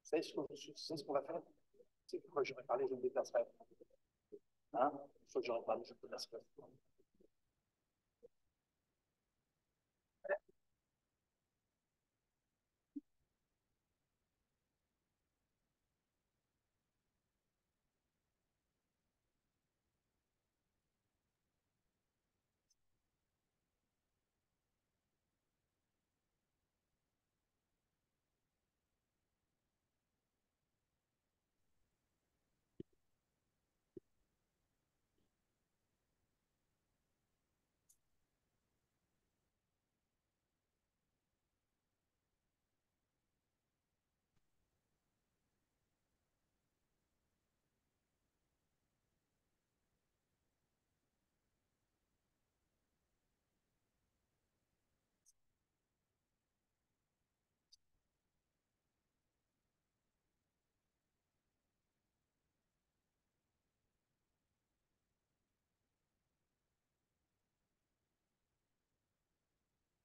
savez ce qu'on va faire? C'est pourquoi j'aurais parlé, je me déplacerai. Hein? Une fois que j'aurais parlé, je me déplacerai.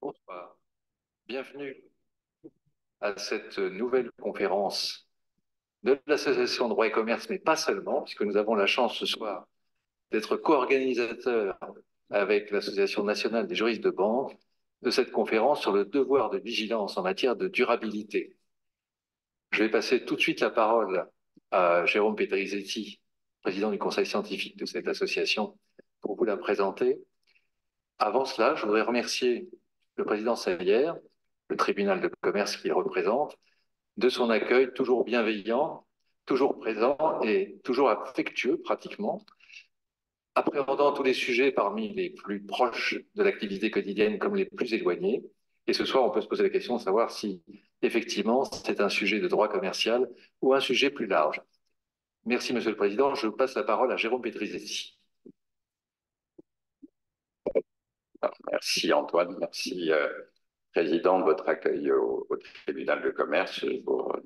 Bonsoir. Bienvenue à cette nouvelle conférence de l'Association Droit et Commerce, mais pas seulement, puisque nous avons la chance ce soir d'être co-organisateurs avec l'Association nationale des juristes de banque de cette conférence sur le devoir de vigilance en matière de durabilité. Je vais passer tout de suite la parole à Jérôme Petrizetti, président du conseil scientifique de cette association, pour vous la présenter. Avant cela, je voudrais remercier le président Sayer, le tribunal de commerce qu'il représente, de son accueil toujours bienveillant, toujours présent et toujours affectueux pratiquement, appréhendant tous les sujets parmi les plus proches de l'activité quotidienne comme les plus éloignés. Et ce soir, on peut se poser la question de savoir si effectivement c'est un sujet de droit commercial ou un sujet plus large. Merci, Monsieur le Président. Je passe la parole à Jérôme Petrizetti. Merci Antoine, merci Président de votre accueil au tribunal de commerce. Pour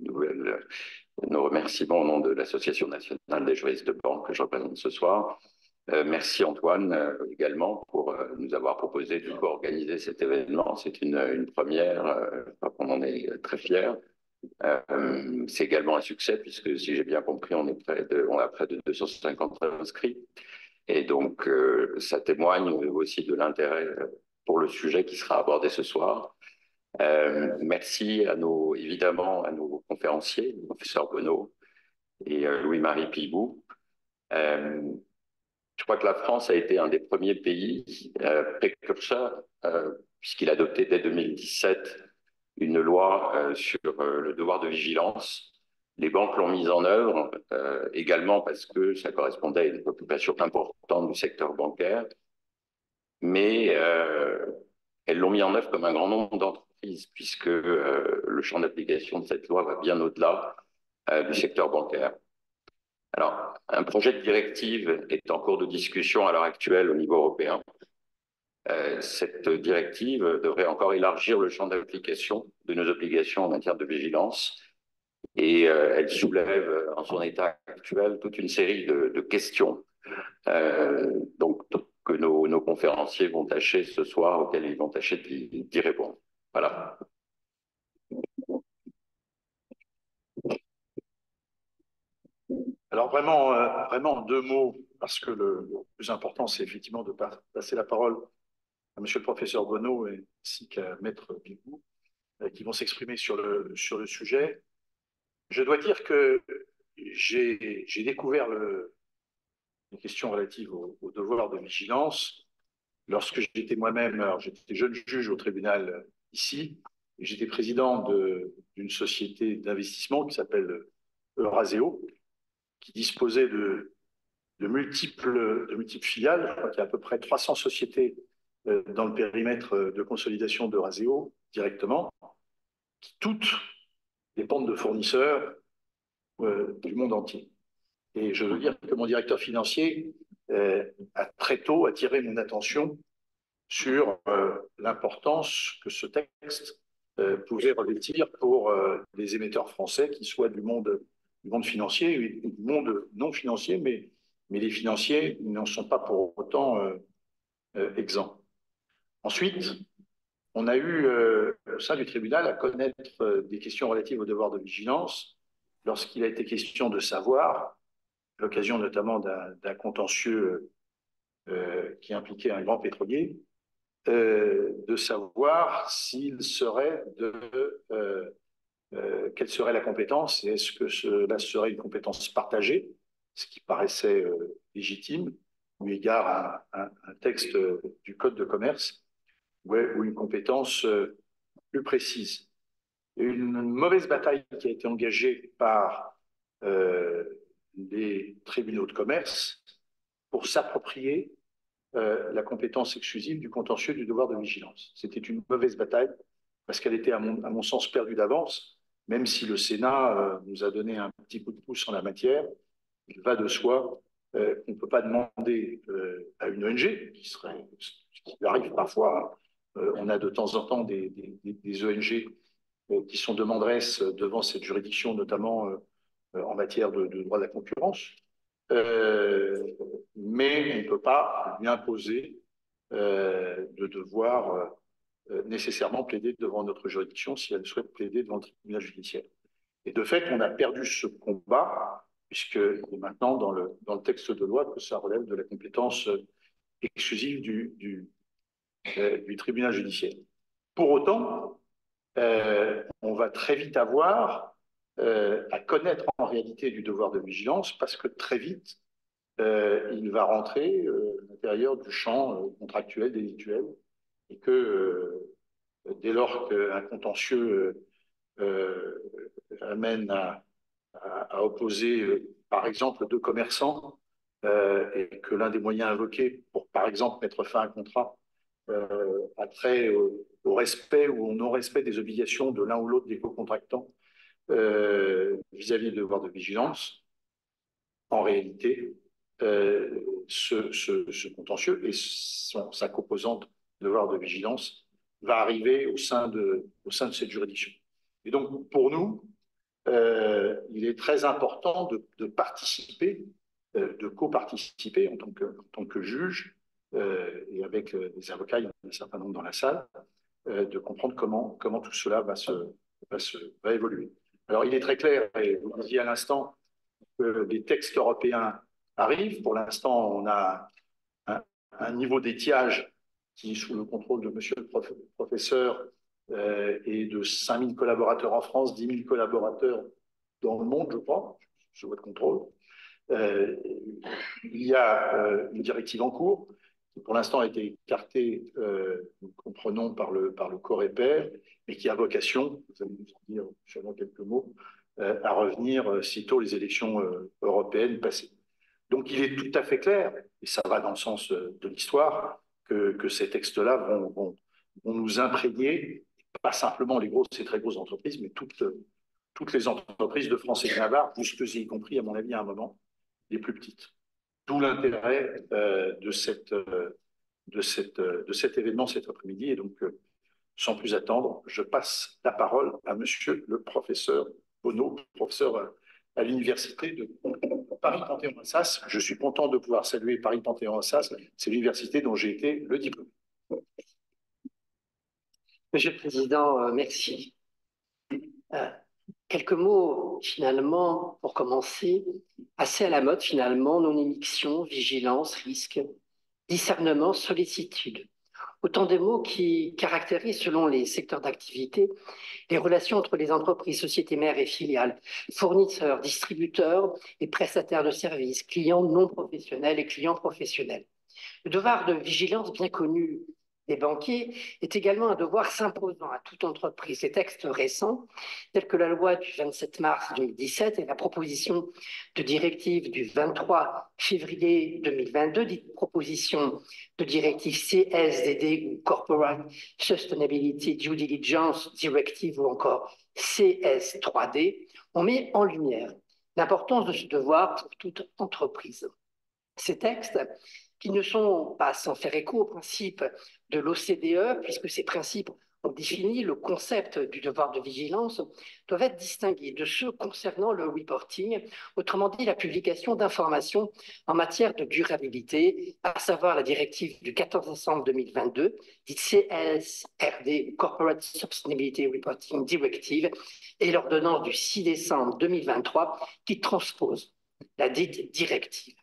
nos remerciements au nom de l'Association nationale des juristes de banque que je représente ce soir. Merci Antoine également pour nous avoir proposé de co-organiser cet événement. C'est une première, on en est très fiers. C'est également un succès puisque si j'ai bien compris, on a près de 250 inscrits. Et donc, ça témoigne aussi de l'intérêt pour le sujet qui sera abordé ce soir. Merci évidemment à nos conférenciers, le professeur Bonneau et Louis-Marie Pibou. Je crois que la France a été un des premiers pays précurseurs, puisqu'il a adopté dès 2017 une loi sur le devoir de vigilance. Les banques l'ont mise en œuvre également parce que ça correspondait à une préoccupation importante du secteur bancaire, mais elles l'ont mis en œuvre comme un grand nombre d'entreprises, puisque le champ d'application de cette loi va bien au-delà du secteur bancaire. Alors, un projet de directive est en cours de discussion à l'heure actuelle au niveau européen. Cette directive devrait encore élargir le champ d'application de nos obligations en matière de vigilance et elle soulève en son état actuel toute une série de questions donc, que nos conférenciers vont tâcher ce soir, auxquelles ils vont tâcher d'y répondre. Voilà. Alors vraiment deux mots, parce que le plus important, c'est effectivement de passer la parole à Monsieur le professeur Bonneau ainsi qu'à Maître Pibou, qui vont s'exprimer sur le sujet. Je dois dire que j'ai découvert les questions relatives au devoir de vigilance lorsque j'étais moi-même, alors j'étais jeune juge au tribunal ici, et j'étais président d'une société d'investissement qui s'appelle Euraseo, qui disposait de multiples filiales. Je crois qu'il y a à peu près 300 sociétés dans le périmètre de consolidation d'Euraseo directement, qui toutes dépendent de fournisseurs du monde entier. Et je veux dire que mon directeur financier a très tôt attiré mon attention sur l'importance que ce texte pouvait revêtir pour les émetteurs français, qui soient du monde financier et du monde non financier, mais mais les financiers n'en sont pas pour autant exempts. Ensuite, on a eu au sein du tribunal à connaître des questions relatives au devoir de vigilance lorsqu'il a été question de savoir, à l'occasion notamment d'un contentieux qui impliquait un grand pétrolier, de savoir s'il serait quelle serait la compétence et est-ce que cela serait une compétence partagée, ce qui paraissait légitime, eu égard à un texte du Code de commerce, ou une compétence plus précise. Il y a eu une mauvaise bataille qui a été engagée par les tribunaux de commerce pour s'approprier la compétence exclusive du contentieux du devoir de vigilance. C'était une mauvaise bataille parce qu'elle était, à mon sens, perdue d'avance, même si le Sénat nous a donné un petit coup de pouce en la matière. Il va de soi qu'on ne peut pas demander à une ONG, ce qui arrive parfois, on a de temps en temps des ONG qui sont demanderesses devant cette juridiction, notamment en matière de droit de la concurrence, mais on ne peut pas lui imposer de devoir nécessairement plaider devant notre juridiction si elle souhaite plaider devant le tribunal judiciaire. Et de fait, on a perdu ce combat, puisque maintenant, dans le texte de loi, que ça relève de la compétence exclusive du tribunal judiciaire. Pour autant, on va très vite avoir à connaître en réalité du devoir de vigilance, parce que très vite, il va rentrer à l'intérieur du champ contractuel, délictuel, et que dès lors qu'un contentieux amène à opposer, par exemple, deux commerçants, et que l'un des moyens invoqués pour, par exemple, mettre fin à un contrat a trait au respect ou au non-respect des obligations de l'un ou l'autre des co-contractants vis-à-vis du devoir de vigilance, en réalité, ce contentieux et sa composante devoir de vigilance va arriver au sein de cette juridiction. Et donc, pour nous, il est très important de participer, de co-participer en tant que juge, et avec les avocats, il y en a un certain nombre dans la salle, de comprendre comment tout cela va évoluer. Alors, il est très clair, et vous le disiez à l'instant, que les textes européens arrivent. Pour l'instant, on a un niveau d'étiage qui, sous le contrôle de monsieur le professeur, et de 5 000 collaborateurs en France, 10 000 collaborateurs dans le monde, je crois, sous votre contrôle. Il y a une directive en cours qui, pour l'instant, a été écartée, nous comprenons, par le Coreper, mais qui a vocation, vous allez nous en dire sûrement quelques mots, à revenir sitôt les élections européennes passées. Donc, il est tout à fait clair, et ça va dans le sens de l'histoire, que ces textes-là vont nous imprégner, pas simplement les grosses et très grosses entreprises, mais toutes les entreprises de France et de Navarre, jusque y compris, à mon avis, à un moment, les plus petites. D'où l'intérêt de cet événement cet après-midi. Et donc, sans plus attendre, je passe la parole à monsieur le professeur Bonneau, professeur à l'université de Paris-Panthéon-Assas. Je suis content de pouvoir saluer Paris-Panthéon-Assas. C'est l'université dont j'ai été le diplôme. Monsieur le Président, merci. Quelques mots, finalement, pour commencer, assez à la mode, finalement, non-émission, vigilance, risque, discernement, sollicitude. Autant de mots qui caractérisent, selon les secteurs d'activité, les relations entre les entreprises, sociétés mères et filiales, fournisseurs, distributeurs et prestataires de services, clients non professionnels et clients professionnels. Le devoir de vigilance bien connu des banquiers est également un devoir s'imposant à toute entreprise. Les textes récents, tels que la loi du 27 mars 2017 et la proposition de directive du 23 février 2022, dite proposition de directive CSDD ou Corporate Sustainability Due Diligence Directive ou encore CS3D, on met en lumière l'importance de ce devoir pour toute entreprise. Ces textes, qui ne sont pas sans faire écho aux principes de l'OCDE, puisque ces principes on définit le concept du devoir de vigilance, doivent être distingués de ceux concernant le reporting, autrement dit la publication d'informations en matière de durabilité, à savoir la directive du 14 décembre 2022, dite CSRD, Corporate Sustainability Reporting Directive, et l'ordonnance du 6 décembre 2023 qui transpose la dite directive.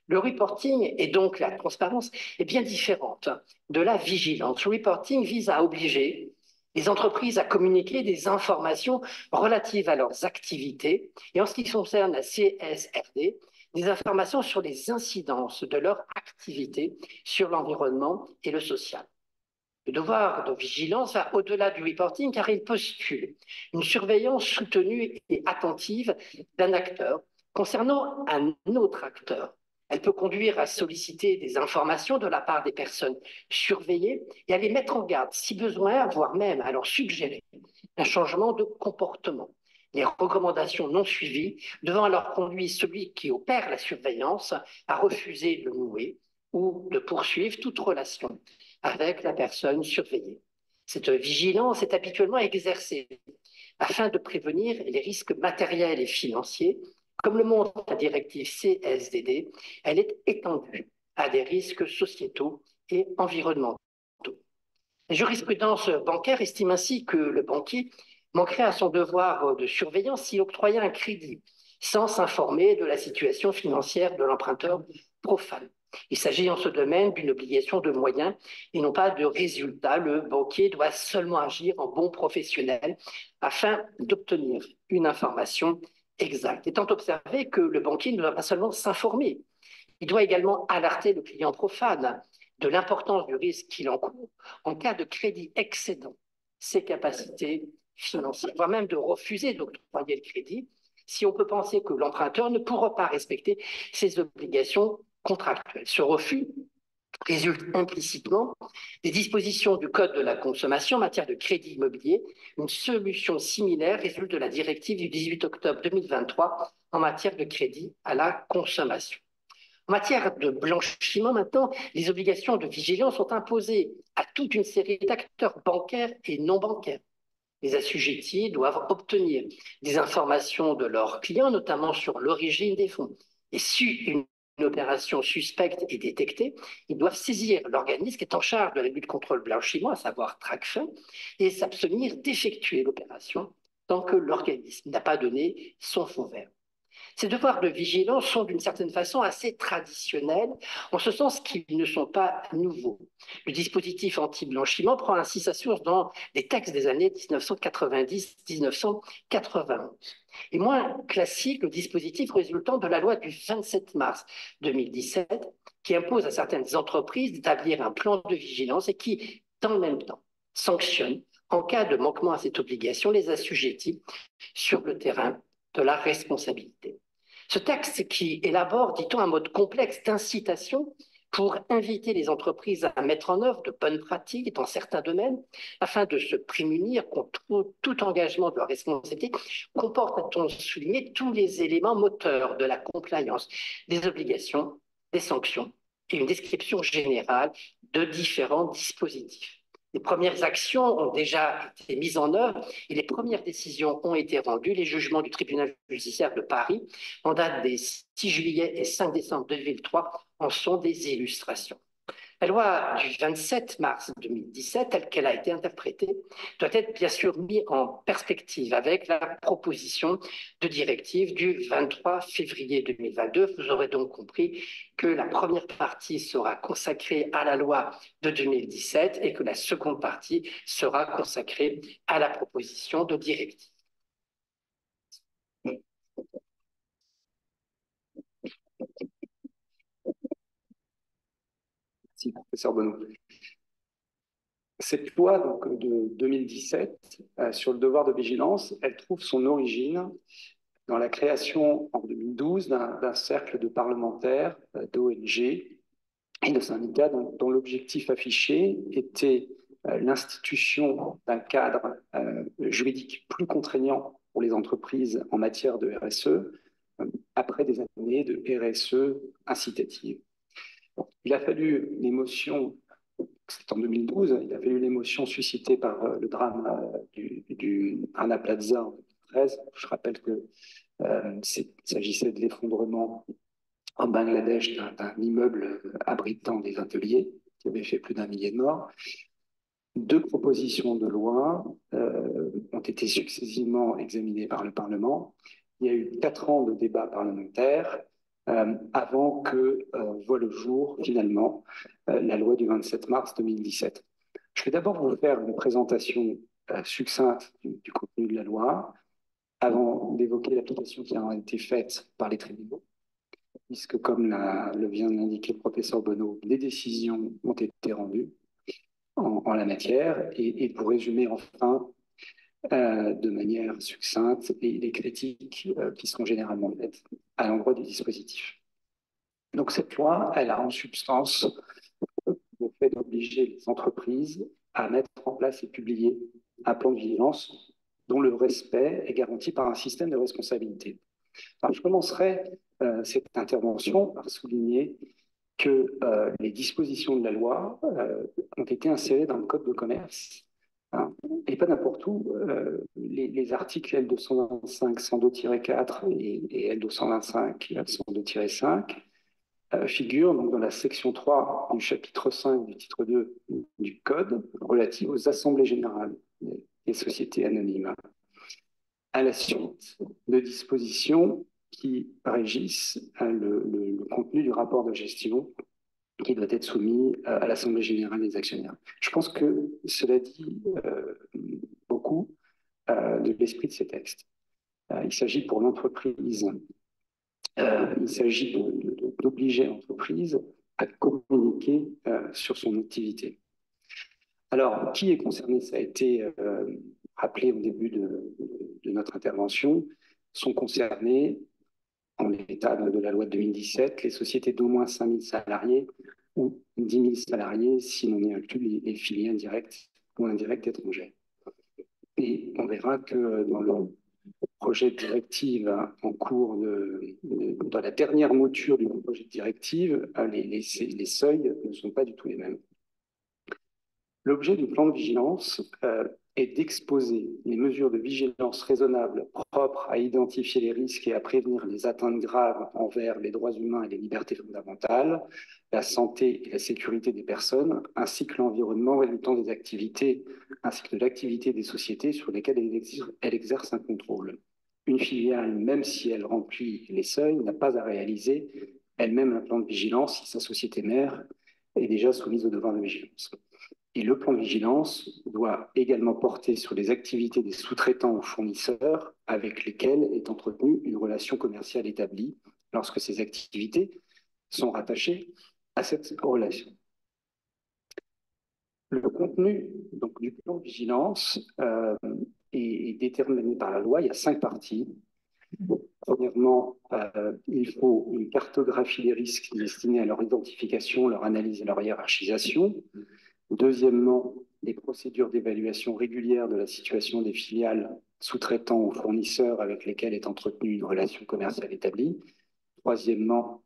Le reporting et donc la transparence est bien différente de la vigilance. Le reporting vise à obliger les entreprises à communiquer des informations relatives à leurs activités et en ce qui concerne la CSRD, des informations sur les incidences de leur activité sur l'environnement et le social. Le devoir de vigilance va au-delà du reporting car il postule une surveillance soutenue et attentive d'un acteur concernant un autre acteur. Elle peut conduire à solliciter des informations de la part des personnes surveillées et à les mettre en garde, si besoin, voire même à leur suggérer un changement de comportement. Les recommandations non suivies devant alors conduire celui qui opère la surveillance à refuser de nouer ou de poursuivre toute relation avec la personne surveillée. Cette vigilance est habituellement exercée afin de prévenir les risques matériels et financiers. Comme le montre la directive CSDD, elle est étendue à des risques sociétaux et environnementaux. La jurisprudence bancaire estime ainsi que le banquier manquerait à son devoir de surveillance s'il octroyait un crédit sans s'informer de la situation financière de l'emprunteur profane. Il s'agit en ce domaine d'une obligation de moyens et non pas de résultat. Le banquier doit seulement agir en bon professionnel afin d'obtenir une information exacte. Étant observé que le banquier ne doit pas seulement s'informer, il doit également alerter le client profane de l'importance du risque qu'il encourt en cas de crédit excédant ses capacités financières, voire même de refuser d'octroyer le crédit si on peut penser que l'emprunteur ne pourra pas respecter ses obligations contractuelles. Ce refus résulte implicitement des dispositions du Code de la consommation en matière de crédit immobilier. Une solution similaire résulte de la directive du 18 octobre 2023 en matière de crédit à la consommation. En matière de blanchiment, maintenant, les obligations de vigilance sont imposées à toute une série d'acteurs bancaires et non bancaires. Les assujettis doivent obtenir des informations de leurs clients, notamment sur l'origine des fonds. Et si une opération suspecte est détectée, ils doivent saisir l'organisme qui est en charge de la lutte contre le blanchiment, à savoir Tracfin, et s'abstenir d'effectuer l'opération tant que l'organisme n'a pas donné son feu vert. Ces devoirs de vigilance sont d'une certaine façon assez traditionnels, en ce sens qu'ils ne sont pas nouveaux. Le dispositif anti-blanchiment prend ainsi sa source dans les textes des années 1990-1991. Et moins classique, le dispositif résultant de la loi du 27 mars 2017, qui impose à certaines entreprises d'établir un plan de vigilance et qui, dans le même temps, sanctionne, en cas de manquement à cette obligation, les assujettis sur le terrain de la responsabilité. Ce texte qui élabore, dit-on, un mode complexe d'incitation pour inviter les entreprises à mettre en œuvre de bonnes pratiques dans certains domaines afin de se prémunir contre tout engagement de leur responsabilité, comporte, a-t-on souligné, tous les éléments moteurs de la compliance, des obligations, des sanctions et une description générale de différents dispositifs. Les premières actions ont déjà été mises en œuvre et les premières décisions ont été rendues. Les jugements du tribunal judiciaire de Paris, en date des 6 juillet et 5 décembre 2003, en sont des illustrations. La loi du 27 mars 2017, telle qu'elle a été interprétée, doit être bien sûr mise en perspective avec la proposition de directive du 23 février 2022. Vous aurez donc compris que la première partie sera consacrée à la loi de 2017 et que la seconde partie sera consacrée à la proposition de directive. Merci, professeur Bonneau. Cette loi donc, de 2017 sur le devoir de vigilance, elle trouve son origine dans la création en 2012 d'un cercle de parlementaires, d'ONG et de syndicats dont l'objectif affiché était l'institution d'un cadre juridique plus contraignant pour les entreprises en matière de RSE après des années de RSE incitative. Il a fallu l'émotion c'était en 2012, il avait eu l'émotion suscitée par le drame du Rana Plaza en 2013. Je rappelle que il s'agissait de l'effondrement en Bangladesh d'un immeuble abritant des ateliers qui avait fait plus d'1 millier de morts. 2 propositions de loi ont été successivement examinées par le Parlement. Il y a eu 4 ans de débat parlementaire avant que voit le jour, finalement, la loi du 27 mars 2017. Je vais d'abord vous faire une présentation succincte du contenu de la loi, avant d'évoquer l'application qui a été faite par les tribunaux, puisque, comme le vient d'indiquer le professeur Bonneau, des décisions ont été rendues en la matière, et pour résumer enfin de manière succincte les critiques qui sont généralement faites à l'endroit du dispositif. Donc cette loi, elle a en substance le fait d'obliger les entreprises à mettre en place et publier un plan de vigilance dont le respect est garanti par un système de responsabilité. Alors, je commencerai cette intervention par souligner que les dispositions de la loi ont été insérées dans le Code de commerce, hein, et pas n'importe où. Les articles L225 102-4 et L225 102-5 figurent donc dans la section 3 du chapitre 5 du titre 2 du Code relatif aux assemblées générales des sociétés anonymes, à la suite de dispositions qui régissent le contenu du rapport de gestion qui doit être soumis à l'Assemblée générale des actionnaires. Je pense que cela dit beaucoup de l'esprit de ces textes. Il s'agit pour l'entreprise, il s'agit d'obliger l'entreprise à communiquer sur son activité. Alors, qui est concerné? Ça a été rappelé au début de notre intervention. Sont concernés, en l'état de la loi de 2017, les sociétés d'au moins 5 000 salariés ou 10 000 salariés si l'on y inclut les filiales directes ou indirectes étrangères. Et on verra que dans le projet de directive en cours dans la dernière mouture du projet de directive, les seuils ne sont pas du tout les mêmes. L'objet du plan de vigilance est d'exposer les mesures de vigilance raisonnables propres à identifier les risques et à prévenir les atteintes graves envers les droits humains et les libertés fondamentales, la santé et la sécurité des personnes, ainsi que l'environnement résultant des activités, ainsi que de l'activité des sociétés sur lesquelles elle exerce un contrôle. Une filiale, même si elle remplit les seuils, n'a pas à réaliser elle-même un plan de vigilance si sa société mère est déjà soumise au devoir de vigilance. Et le plan de vigilance doit également porter sur les activités des sous-traitants ou fournisseurs avec lesquels est entretenue une relation commerciale établie lorsque ces activités sont rattachées à cette relation. Le contenu donc, du plan de vigilance est déterminé par la loi. Il y a 5 parties. Premièrement, il faut une cartographie des risques destinée à leur identification, leur analyse et leur hiérarchisation. Deuxièmement, les procédures d'évaluation régulière de la situation des filiales, sous-traitants ou fournisseurs avec lesquels est entretenue une relation commerciale établie. Troisièmement,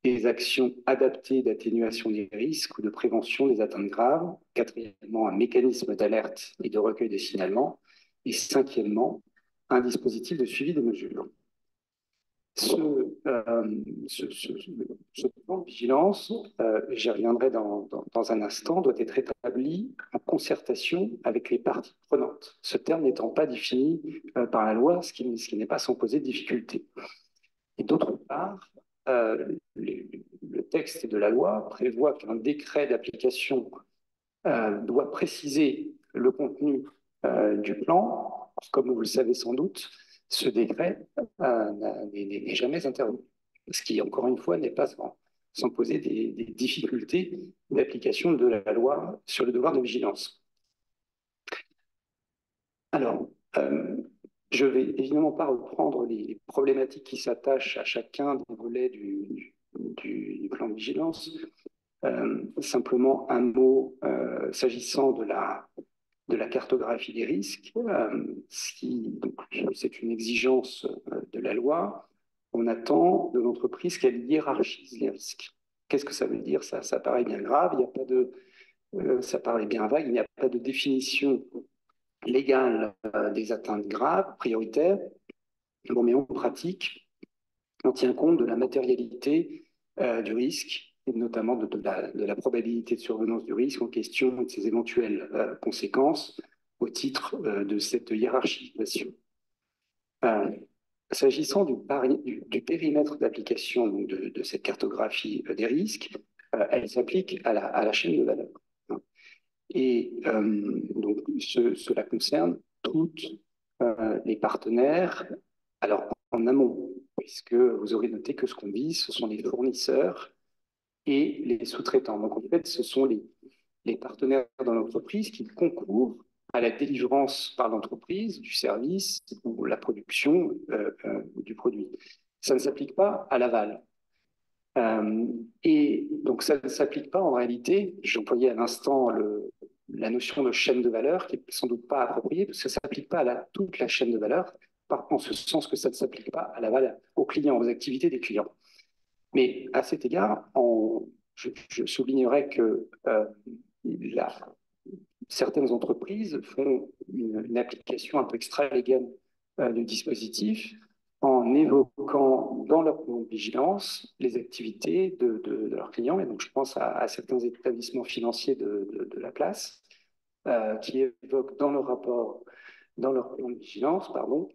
des actions adaptées d'atténuation des risques ou de prévention des atteintes graves. Quatrièmement, un mécanisme d'alerte et de recueil des signalements. Et cinquièmement, un dispositif de suivi des mesures. Ce plan de vigilance, j'y reviendrai dans un instant, doit être établi en concertation avec les parties prenantes. Ce terme n'étant pas défini par la loi, ce qui n'est pas sans poser de difficulté. Et d'autre part, le texte de la loi prévoit qu'un décret d'application doit préciser le contenu du plan. Comme vous le savez sans doute, ce décret n'est jamais intervenu, ce qui, encore une fois, n'est pas sans poser des difficultés d'application de la loi sur le devoir de vigilance. Alors, je ne vais évidemment pas reprendre les problématiques qui s'attachent à chacun des volets du plan de vigilance. Simplement un mot s'agissant de la cartographie des risques. C'est une exigence de la loi. On attend de l'entreprise qu'elle hiérarchise les risques. Qu'est-ce que ça veut dire? Ça paraît bien grave. Il n'y a pas ça paraît bien vague, il n'y a pas de définition légale des atteintes graves, prioritaires. Bon, mais en pratique, on tient compte de la matérialité du risque, et notamment de la probabilité de survenance du risque en question et de ses éventuelles conséquences au titre de cette hiérarchisation. S'agissant du périmètre d'application de cette cartographie des risques, elle s'applique à la chaîne de valeur. Et donc, cela concerne toutes les partenaires, alors en amont, puisque vous aurez noté que ce qu'on vise, ce sont les fournisseurs et les sous-traitants. Donc, en fait, ce sont les partenaires dans l'entreprise qui concourent à la délivrance par l'entreprise du service ou la production du produit. Ça ne s'applique pas à l'aval. Et donc, ça ne s'applique pas en réalité, j'employais à l'instant la notion de chaîne de valeur, qui n'est sans doute pas appropriée, parce que ça ne s'applique pas à toute la chaîne de valeur, en ce sens que ça ne s'applique pas à l'aval, aux clients, aux activités des clients. Mais à cet égard, je soulignerais que certaines entreprises font une application un peu extra-légale du dispositif en évoquant dans leur plan de vigilance les activités de leurs clients. Et donc, je pense à certains établissements financiers de la place qui évoquent dans leur rapport, dans leur plan de vigilance, pardon,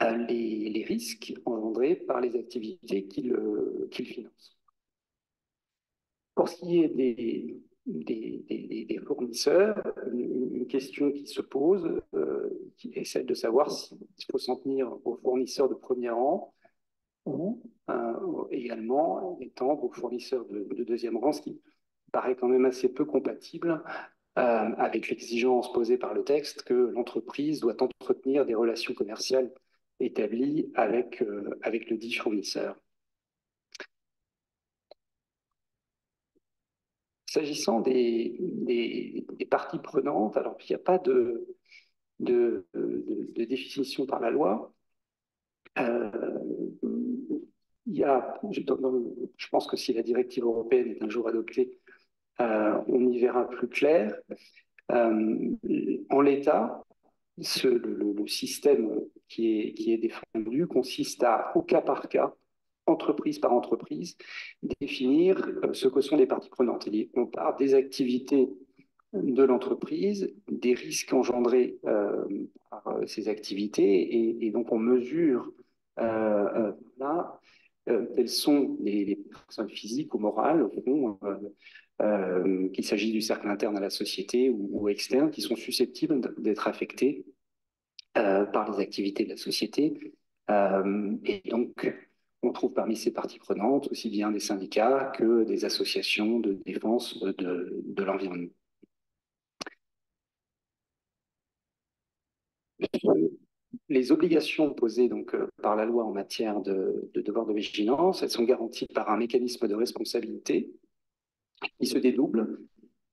les risques engendrés par les activités qu'ils financent. Pour ce qui est des fournisseurs, une question qui se pose qui est celle de savoir s'il faut s'en tenir aux fournisseurs de premier rang ou également étendre aux fournisseurs de deuxième rang, ce qui paraît quand même assez peu compatible avec l'exigence posée par le texte que l'entreprise doit entretenir des relations commerciales établies avec le dit fournisseur. S'agissant des parties prenantes, alors il n'y a pas de définition par la loi. Je pense que si la directive européenne est un jour adoptée, on y verra plus clair. En l'état, le système qui est défendu consiste à, au cas par cas, entreprise par entreprise, définir ce que sont les parties prenantes. On part des activités de l'entreprise, des risques engendrés par ces activités, et donc on mesure là quelles sont les personnes physiques ou morales, au fond, qu'il s'agisse du cercle interne à la société ou externe, qui sont susceptibles d'être affectées par les activités de la société. Et donc, on trouve parmi ces parties prenantes aussi bien des syndicats que des associations de défense de l'environnement. Les obligations posées donc, par la loi en matière de devoir de vigilance, elles sont garanties par un mécanisme de responsabilité qui se dédouble.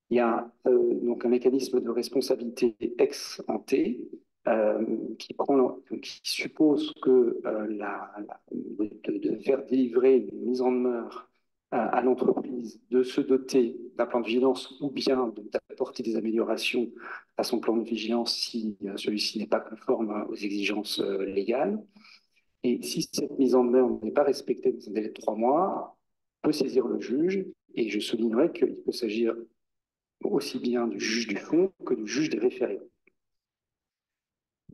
Il y a donc un mécanisme de responsabilité ex ante qui suppose que de faire délivrer une mise en demeure à l'entreprise de se doter d'un plan de vigilance ou bien d'apporter des améliorations à son plan de vigilance si celui-ci n'est pas conforme aux exigences légales. Et si cette mise en demeure n'est pas respectée dans un délai de 3 mois, on peut saisir le juge, et je soulignerai qu'il peut s'agir aussi bien du juge du fond que du juge des référés.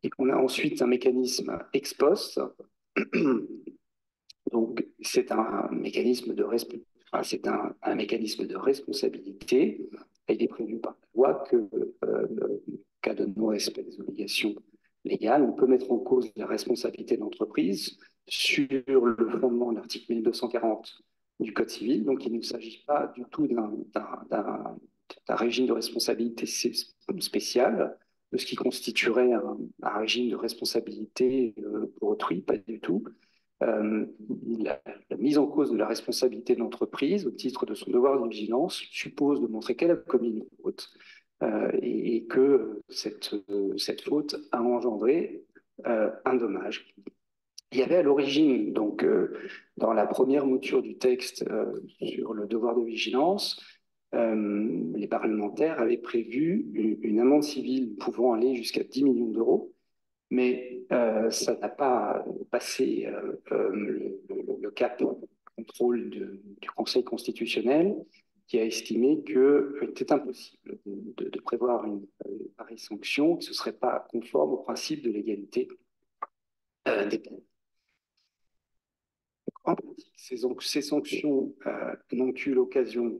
Et on a ensuite un mécanisme ex post. Donc, c'est un mécanisme de mécanisme de responsabilité. Il est prévu par la loi que, en cas de non-respect des obligations légales, on peut mettre en cause la responsabilité de l'entreprise sur le fondement de l'article 1240 du Code civil. Donc, il ne s'agit pas du tout d'un régime de responsabilité spécial, de ce qui constituerait un régime de responsabilité pour autrui, pas du tout. La mise en cause de la responsabilité de l'entreprise au titre de son devoir de vigilance suppose de montrer qu'elle a commis une faute et que cette faute a engendré un dommage. Il y avait à l'origine, donc, dans la première mouture du texte sur le devoir de vigilance, les parlementaires avaient prévu une amende civile pouvant aller jusqu'à 10 millions d'euros, mais ça n'a pas passé le cap contrôle du Conseil constitutionnel, qui a estimé qu'il était impossible de prévoir une pareille sanction, que ce ne serait pas conforme au principe de l'égalité des peines. En pratique, ces sanctions n'ont eu l'occasion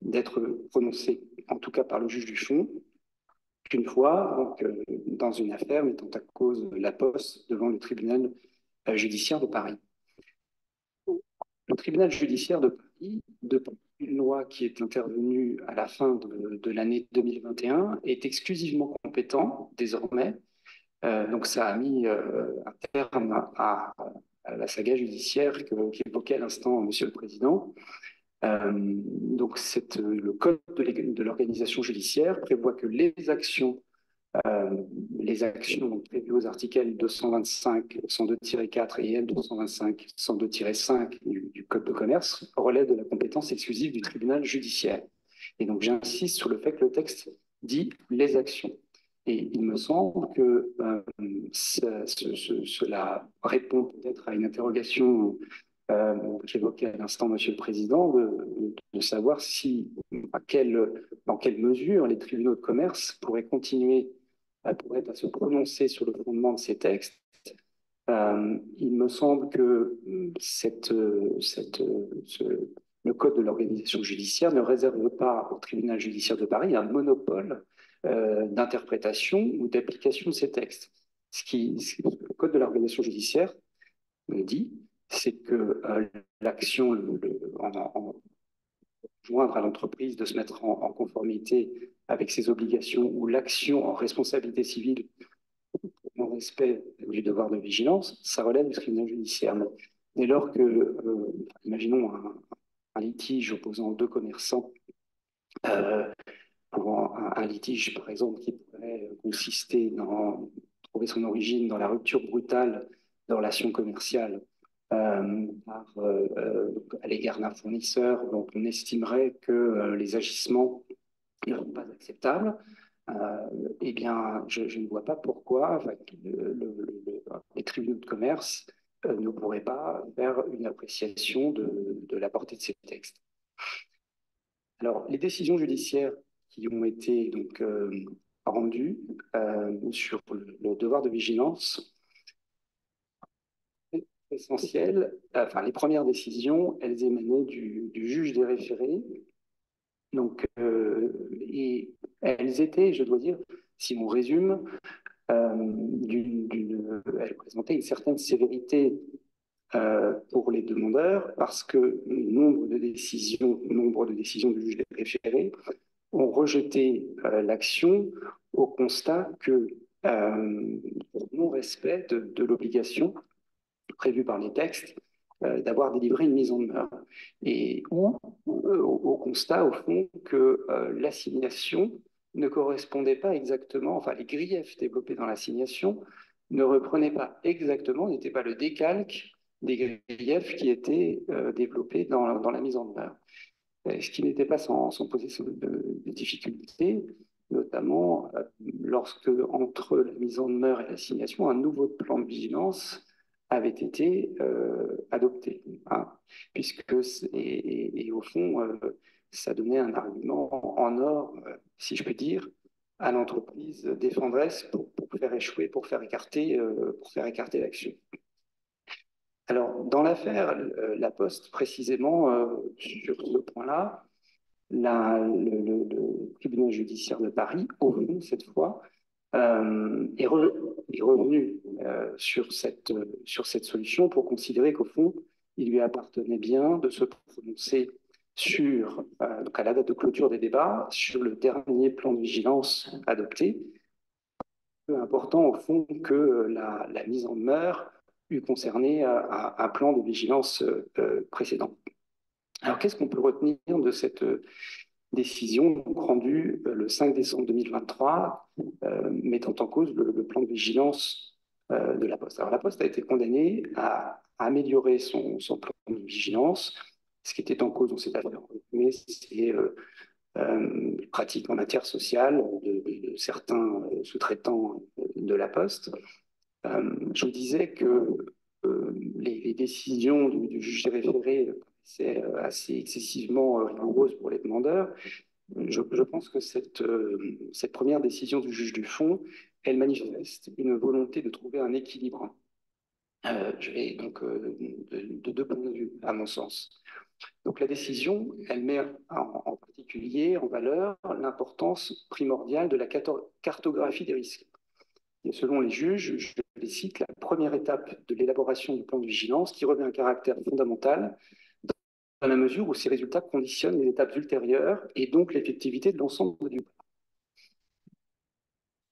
d'être prononcées, en tout cas par le juge du fond, qu'une fois, dans une affaire mettant à cause la Poste devant le tribunal judiciaire de Paris. Le tribunal judiciaire de Paris, depuis une loi qui est intervenue à la fin de l'année 2021, est exclusivement compétent désormais. Donc ça a mis un terme à la saga judiciaire qu'évoquait à l'instant Monsieur le Président. Donc le code de l'organisation judiciaire prévoit que les actions prévues aux articles L225, 102-4 et L225, 102-5 du Code de commerce relèvent de la compétence exclusive du tribunal judiciaire. Et donc j'insiste sur le fait que le texte dit les actions. Et il me semble que cela répond peut-être à une interrogation j'évoquais à l'instant, Monsieur le Président, de savoir dans quelle mesure les tribunaux de commerce pourraient continuer à se prononcer sur le fondement de ces textes. Il me semble que le Code de l'organisation judiciaire ne réserve pas au tribunal judiciaire de Paris un monopole d'interprétation ou d'application de ces textes. Ce que le Code de l'organisation judiciaire me dit, c'est que l'action, en joindre à l'entreprise de se mettre en conformité avec ses obligations ou l'action en responsabilité civile en respect du devoir de vigilance, ça relève du tribunal judiciaire. Mais dès lors que, imaginons un litige opposant deux commerçants, pour un litige, par exemple, qui pourrait consister trouver son origine dans la rupture brutale de relations commerciales à l'égard d'un fournisseur dont on estimerait que les agissements ne sont pas acceptables, eh bien, je ne vois pas pourquoi les tribunaux de commerce ne pourraient pas faire une appréciation de la portée de ces textes. Alors, les décisions judiciaires qui ont été rendues sur le devoir de vigilance, essentiel. Enfin, les premières décisions, elles émanaient du juge des référés. Donc, et elles étaient, je dois dire, si on résume, elles présentaient une certaine sévérité pour les demandeurs parce que nombre de décisions du juge des référés ont rejeté l'action au constat que, pour non-respect de l'obligation prévu par les textes, d'avoir délivré une mise en demeure. Et au constat, au fond, que l'assignation ne correspondait pas exactement, enfin les griefs développés dans l'assignation ne reprenaient pas exactement, n'étaient pas le décalque des griefs qui étaient développés dans la mise en demeure. Ce qui n'était pas sans poser de difficultés, notamment lorsque, entre la mise en demeure et l'assignation, un nouveau plan de vigilance avait été adopté, hein, et au fond, ça donnait un argument en or, si je peux dire, à l'entreprise défenderesse pour faire échouer, pour faire écarter l'action. Alors, dans l'affaire La Poste, précisément, sur ce point-là, le tribunal judiciaire de Paris, au fond, cette fois, est revenu sur cette solution pour considérer qu'au fond, il lui appartenait bien de se prononcer donc à la date de clôture des débats, sur le dernier plan de vigilance adopté. Peu important, au fond, que la mise en demeure eût concerné un plan de vigilance précédent. Alors, qu'est-ce qu'on peut retenir de cette décision rendue le 5 décembre 2023, mettant en cause le plan de vigilance de La Poste? Alors, La Poste a été condamnée à améliorer son plan de vigilance, Ce qui était en cause dans cette affaire, mais c'est pratique en matière sociale de certains sous-traitants de la Poste. Je vous disais que les décisions du juge des référés c'est assez excessivement rigoureuses pour les demandeurs. Je pense que cette première décision du juge du fond, elle manifeste une volonté de trouver un équilibre. Je vais donc de deux points de vue, à mon sens. Donc la décision, elle met en particulier en valeur l'importance primordiale de la cartographie des risques. Et selon les juges, je les cite, la première étape de l'élaboration du plan de vigilance qui revêt un caractère fondamental dans la mesure où ces résultats conditionnent les étapes ultérieures et donc l'effectivité de l'ensemble du plan.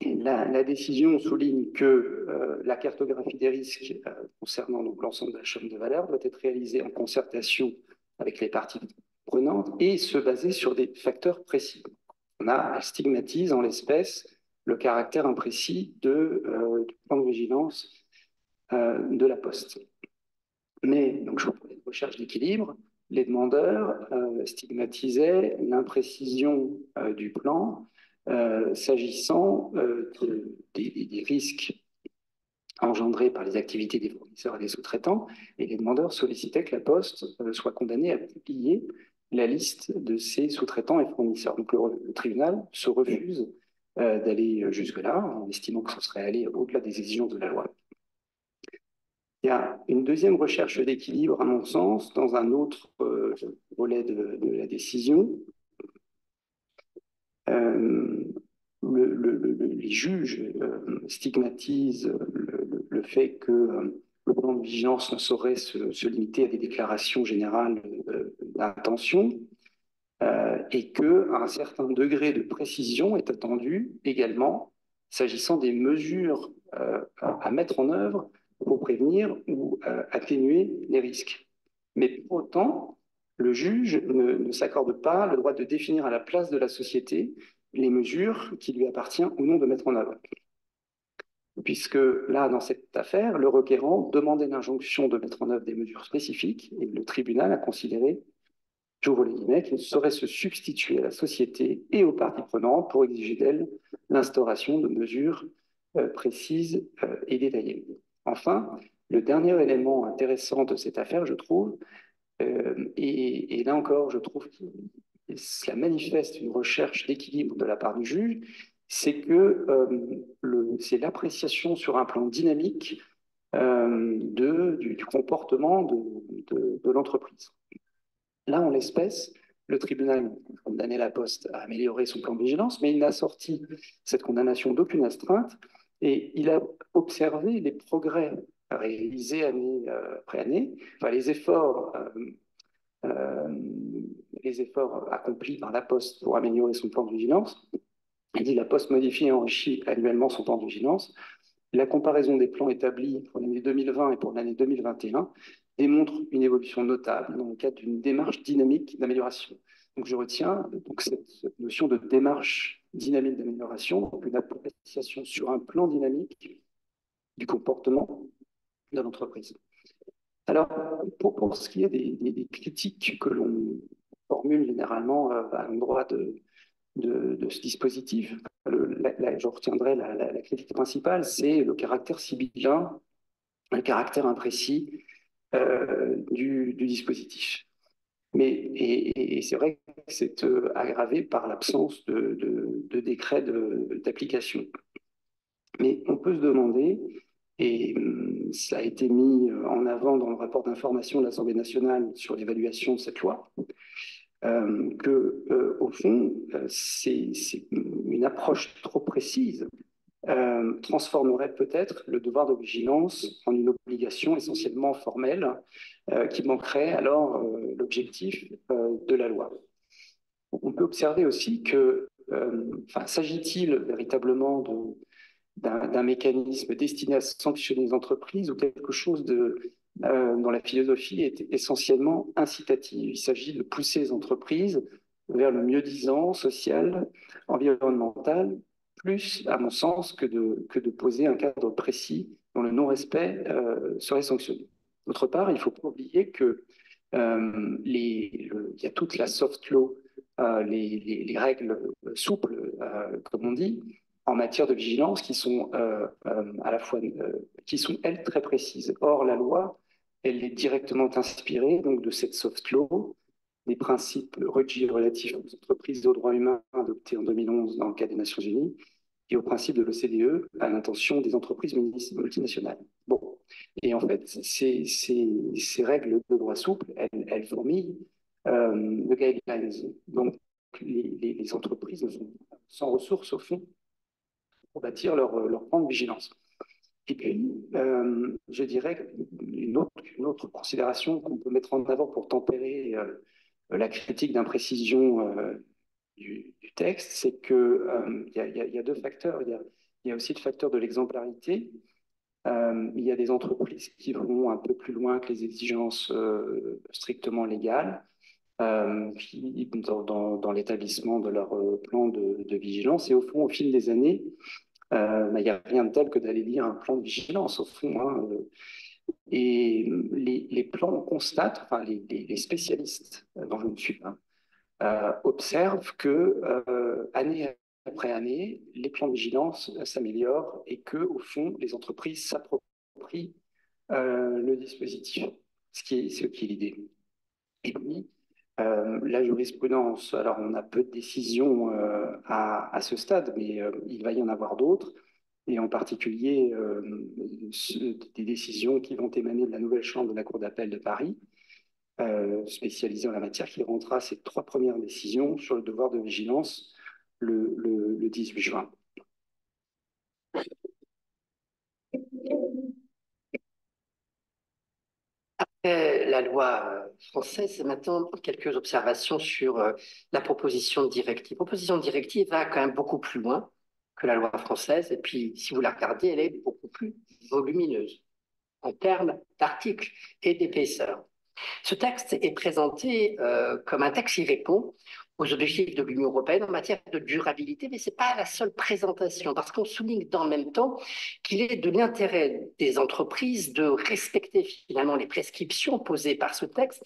La décision souligne que la cartographie des risques concernant l'ensemble de la chaîne de valeur doit être réalisée en concertation avec les parties prenantes et se baser sur des facteurs précis. Elle stigmatise en l'espèce le caractère imprécis du plan de vigilance de la Poste. Mais, donc je reprends les recherches d'équilibre, les demandeurs stigmatisaient l'imprécision du plan s'agissant des risques engendrés par les activités des fournisseurs et des sous-traitants, et les demandeurs sollicitaient que la Poste soit condamnée à publier la liste de ses sous-traitants et fournisseurs. Donc le tribunal se refuse d'aller jusque-là, en estimant que ce serait aller au-delà des exigences de la loi. Il y a une deuxième recherche d'équilibre, à mon sens, dans un autre volet de la décision. Les juges stigmatisent le fait que le plan de vigilance ne saurait se limiter à des déclarations générales d'intention et qu'un certain degré de précision est attendu également s'agissant des mesures à mettre en œuvre pour prévenir ou atténuer les risques. Mais pour autant, le juge ne s'accorde pas le droit de définir à la place de la société les mesures qui lui appartient ou non de mettre en œuvre. Puisque là, dans cette affaire, le requérant demandait l'injonction de mettre en œuvre des mesures spécifiques et le tribunal a considéré, j'ouvre les guillemets, qu'il saurait se substituer à la société et aux parties prenantes pour exiger d'elle l'instauration de mesures précises et détaillées. Enfin, le dernier élément intéressant de cette affaire, je trouve, et là encore, je trouve que cela manifeste une recherche d'équilibre de la part du juge, c'est que c'est l'appréciation sur un plan dynamique du comportement de l'entreprise. Là, en l'espèce, le tribunal a condamné la Poste à améliorer son plan de vigilance, mais il n'a sorti cette condamnation d'aucune astreinte et il a observé les progrès réalisés année après année, enfin les efforts accomplis par la Poste pour améliorer son plan de vigilance. Il dit la Poste modifie et enrichit annuellement son plan de vigilance. La comparaison des plans établis pour l'année 2020 et pour l'année 2021 démontre une évolution notable dans le cadre d'une démarche dynamique d'amélioration. Donc je retiens donc cette notion de démarche dynamique d'amélioration, donc une appréciation sur un plan dynamique du comportement de l'entreprise. Alors, pour ce qui est des critiques que l'on formule généralement à l'endroit de ce dispositif, je retiendrai la critique principale, c'est le caractère sibyllin, le caractère imprécis du dispositif. Et c'est vrai que c'est aggravé par l'absence de décret d'application. Mais on peut se demander, et ça a été mis en avant dans le rapport d'information de l'Assemblée nationale sur l'évaluation de cette loi, au fond, c'est une approche trop précise transformerait peut-être le devoir de vigilance en une obligation essentiellement formelle qui manquerait alors l'objectif de la loi. On peut observer aussi que, s'agit-il véritablement d'un mécanisme destiné à sanctionner les entreprises ou quelque chose dont la philosophie est essentiellement incitative. Il s'agit de pousser les entreprises vers le mieux-disant social, environnemental, plus, à mon sens, que de poser un cadre précis dont le non-respect serait sanctionné. D'autre part, il ne faut pas oublier que Il y a toute la soft law, les règles souples, comme on dit, en matière de vigilance qui sont à la fois, qui sont elles très précises. Or, la loi, elle est directement inspirée donc de cette soft law, des principes RUGI relatifs aux entreprises et aux droits humains adoptés en 2011 dans le cadre des Nations Unies et aux principes de l'OCDE à l'intention des entreprises multinationales. Bon, et en fait, ces règles de droit souple, elles fourmillent de guidelines. Donc, les entreprises ne sont sans ressources, au fond, pour bâtir leur plan de vigilance. Et puis, je dirais une autre considération qu'on peut mettre en avant pour tempérer la critique d'imprécision du texte, c'est qu'il y a deux facteurs. Il y a aussi le facteur de l'exemplarité. Il y a des entreprises qui vont un peu plus loin que les exigences strictement légales, dans l'établissement de leur plan de vigilance. Et au fond, au fil des années, il n'y a rien de tel que d'aller lire un plan de vigilance, au fond. Hein, et les plans constatent, enfin les spécialistes, dont je ne suis pas, observent que année après année, les plans de vigilance s'améliorent et que, au fond, les entreprises s'approprient le dispositif, ce qui est l'idée. Et puis, la jurisprudence, alors on a peu de décisions à ce stade, mais il va y en avoir d'autres, et en particulier des décisions qui vont émaner de la nouvelle chambre de la Cour d'appel de Paris, spécialisée en la matière, qui rendra ses 3 premières décisions sur le devoir de vigilance le 18 juin. Après la loi française, maintenant quelques observations sur la proposition de directive. La proposition de directive va quand même beaucoup plus loin que la loi française, et puis si vous la regardez, elle est beaucoup plus volumineuse en termes d'articles et d'épaisseur. Ce texte est présenté comme un texte qui répond aux objectifs de l'Union européenne en matière de durabilité, mais ce n'est pas la seule présentation, parce qu'on souligne dans le même temps qu'il est de l'intérêt des entreprises de respecter finalement les prescriptions posées par ce texte